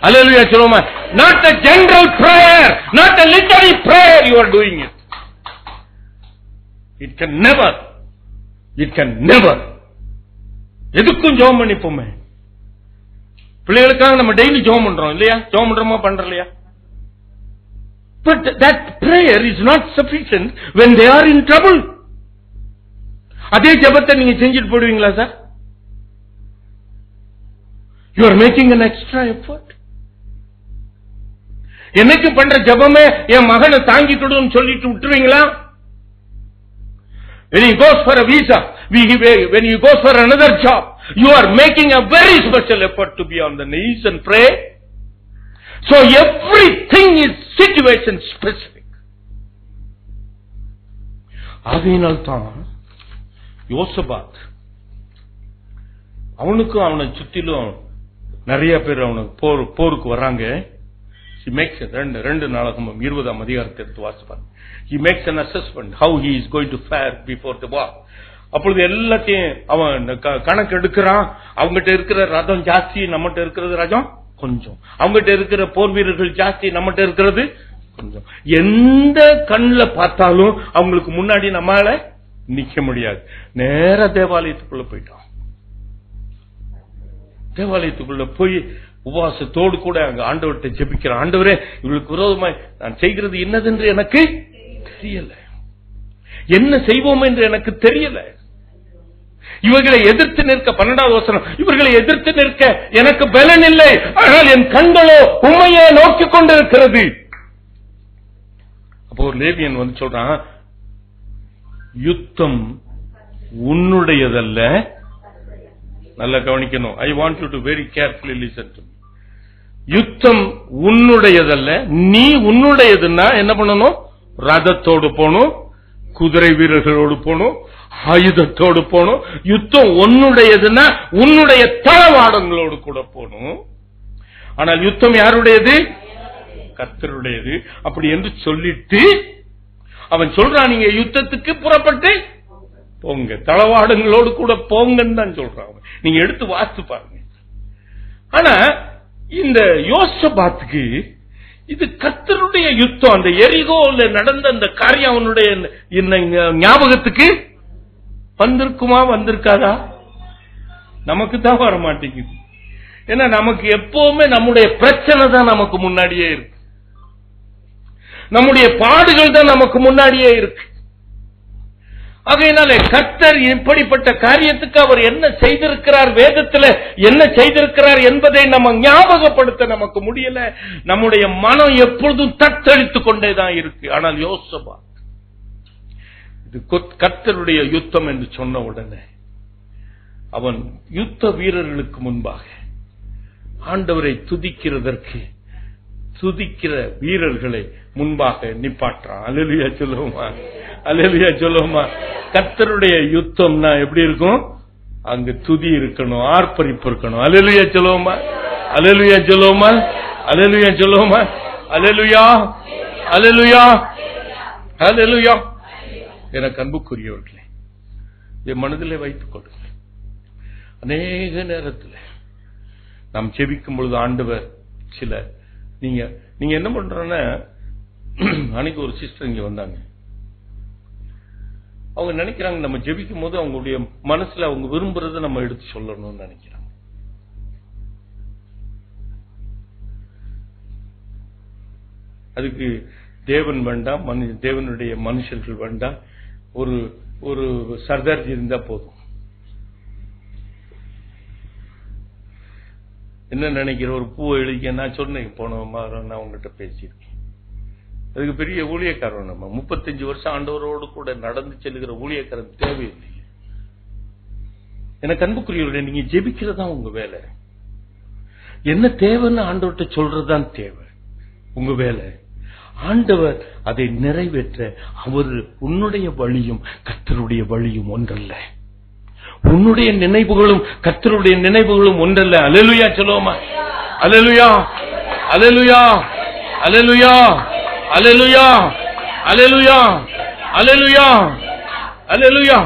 அல்லேலூயா சொல்லுவோமா? Not a general prayer, not a literary prayer you are doing it. It can never. எதுக்கும் ஜெபம் பண்ணிப்போமே. பிள்ளைகளுக்காக நம்ம டெய்லி ஜெபம் பண்றோம் இல்லையா? ஜெபம் பண்றோமா பண்றலையா? But that prayer is not sufficient when they are in trouble. அதே ஜெபத்தை நீங்க செஞ்சுட்டு போடுவீங்களா sir? You are making an extra effort. என்னைக்கு பண்ற ஜெபமே என் மகனை தாங்கிக்கிடுன்னு சொல்லிட்டு விட்டுருவீங்களா? When he goes for a visa, when he goes for another job, you are making a very special effort to be on the knees and pray. So everything is situation specific. ஆகையினால் தான் யோசபாத் அவனுக்கும் அவனை சுத்திலும் நிறைய பேர் அவனுக்கு போருக்கு வர்றாங்க. He makes ரெண்டு நாளாகமும் 20ஆம் அதிகாரத்தை எடுத்து வாசிப்பார். He makes an assessment how he is going to fare before the war. அப்பொழுது எல்லாத்தையும் அவன் கணக்கு எடுக்கிறான். அவங்ககிட்ட இருக்கிற ரதம் ஜாஸ்தி, நம்மகிட்ட இருக்கிறது ரதம் கொஞ்சம். அவங்ககிட்ட இருக்கிற போர் வீரர்கள் ஜாஸ்தி, நம்மகிட்ட இருக்கிறது கொஞ்சம். எந்த கண்ணில் பார்த்தாலும் அவங்களுக்கு முன்னாடி நம்மால நிக்க முடியாது. நேர தேவாலயத்துக்குள்ள போயிட்டான். தேவாலயத்துக்குள்ள போய் உபவாசத்தோடு கூட அங்க ஆண்டவர்கிட்ட ஜெபிக்கிறான். ஆண்டவரே, இவளுக்கு விரோதமாய் நான் செய்கிறது என்னதென்று எனக்கு தெரியல, என்ன செய்வோம் என்று எனக்கு தெரியல. இவர்களை எதிர்த்து நிற்க 12வது வசனம், இவர்களை எதிர்த்து நிற்க எனக்கு பலன் இல்லை, ஆனால் என் கண்களோ உண்மையை நோக்கி கொண்டிருக்கிறது. அப்போ ஒரு லேவியன் வந்து சொல்றான், யுத்தம் உன்னுடையதல்ல. நல்லா கவனிக்கணும். I want you to very carefully listen to me. யுத்தம் உன்னுடையதல்ல. நீ உன்னுடையதுன்னா என்ன பண்ணணும்? ரதத்தோடு போகணும், குதிரை வீரர்களோடு போகணும், ஆயுதத்தோடு போகணும். யுத்தம் உன்னுடையதுன்னா உன்னுடைய தளவாடங்களோடு கூட போகணும். ஆனால் யுத்தம் யாருடையது? கர்த்தருடையது. அப்படி என்று சொல்லிட்டு அவன் சொல்றான், நீங்க யுத்தத்துக்கு புறப்பட்டு போங்க, தளவாடங்களோடு கூட போங்கன்னு தான் சொல்றான். நீங்க எடுத்து வாசித்து பாருங்க. ஆனா இந்த யோசபாத்துக்கு இது கர்த்தருடைய யுத்தம். அந்த எரிகோல நடந்த அந்த காரியம் அவனுடைய ஞாபகத்துக்கு வந்திருக்குமா, வந்திருக்காதா? நமக்கு தான் வர மாட்டேங்குது. ஏன்னா நமக்கு எப்பவுமே நம்முடைய பிரச்சனை தான் நமக்கு முன்னாடியே இருக்கு, நம்முடைய பாடுகள் தான் நமக்கு முன்னாடியே இருக்கு. ஆகையினாலே கர்த்தர் இப்படிப்பட்ட காரியத்துக்கு அவர் என்ன செய்திருக்கிறார், வேதத்தில் என்ன செய்திருக்கிறார் என்பதை நம்ம ஞாபகப்படுத்த நமக்கு முடியல. நம்முடைய மனம் எப்பொழுதும் தத்தளித்துக் கொண்டேதான் இருக்கு. ஆனால் யோசபாத் இது கர்த்தருடைய யுத்தம் என்று சொன்ன உடனே அவன் யுத்த வீரர்களுக்கு முன்பாக ஆண்டவரை துதிக்கிற வீரர்களை முன்பாக நிப்பாற்றான். அல்லேலூயா சொல்லுவோமா, அல்லேலூயா சொல்லுவோமா. கர்த்தருடைய யுத்தம்னா எப்படி இருக்கும்? அங்கு துதி இருக்கணும், ஆர்ப்பரிப்பு இருக்கணும். அல்லேலூயா சொல்லுவோமா, அல்லேலூயா சொல்லுவோமா, அல்லேலூயா சொல்லுவோமா, அல்லேலூயா, அல்லேலூயா, அல்லேலூயா. எனக்கு அன்புக்குரியவர்களே, என் மனதிலே வைத்துக் கொடுங்க. அநேக நேரத்தில் நாம் செபிக்கும் பொழுது ஆண்டவர் சில நீங்க என்ன பண்றன்னா, அன்னைக்கு ஒரு சிஸ்டர் இங்க வந்தாங்க. அவங்க நினைக்கிறாங்க நம்ம ஜெபிக்கும் போது அவங்களுடைய மனசுல அவங்க விரும்புறதை நம்ம எடுத்து சொல்லணும்னு நினைக்கிறாங்க. அதுக்கு தேவன் வேண்டாம், தேவனுடைய மனுஷர்கள் வேண்டாம், ஒரு சர்தார்ஜி இருந்தா போதும். என்ன நினைக்கிற, ஒரு பூவை எழுதிக்க. நான் சொன்னேன், போன வாரம் நான் உங்ககிட்ட பேசியிருக்கேன். அதுக்கு பெரிய ஊழியக்காரன், நம்ம 35 வருஷம் ஆண்டவரோடு கூட நடந்து செல்லுகிற ஊழியக்காரன் தேவையில்லை. எனக்கு அன்புக்குரியவர்களே, நீங்க ஜெபிக்கிறதா உங்க வேலை. என்ன தேவைன்னு ஆண்டவர்கிட்ட சொல்றதுதான் தேவை உங்க வேலை. ஆண்டவர் அதை நிறைவேற்ற அவர் உன்னுடைய வழியும் கர்த்தருடைய வழியும் ஒன்றல்ல, உன்னுடைய நினைவுகளும் கர்த்தருடைய நினைவுகளும் ஒன்றல்ல. அல்லேலூயா சொல்லுவோமா, அல்லேலூயா, அல்லேலூயா, அல்லேலூயா, அல்லேலூயா, அல்லேலூயா, அல்லேலூயா, அல்லேலூயா.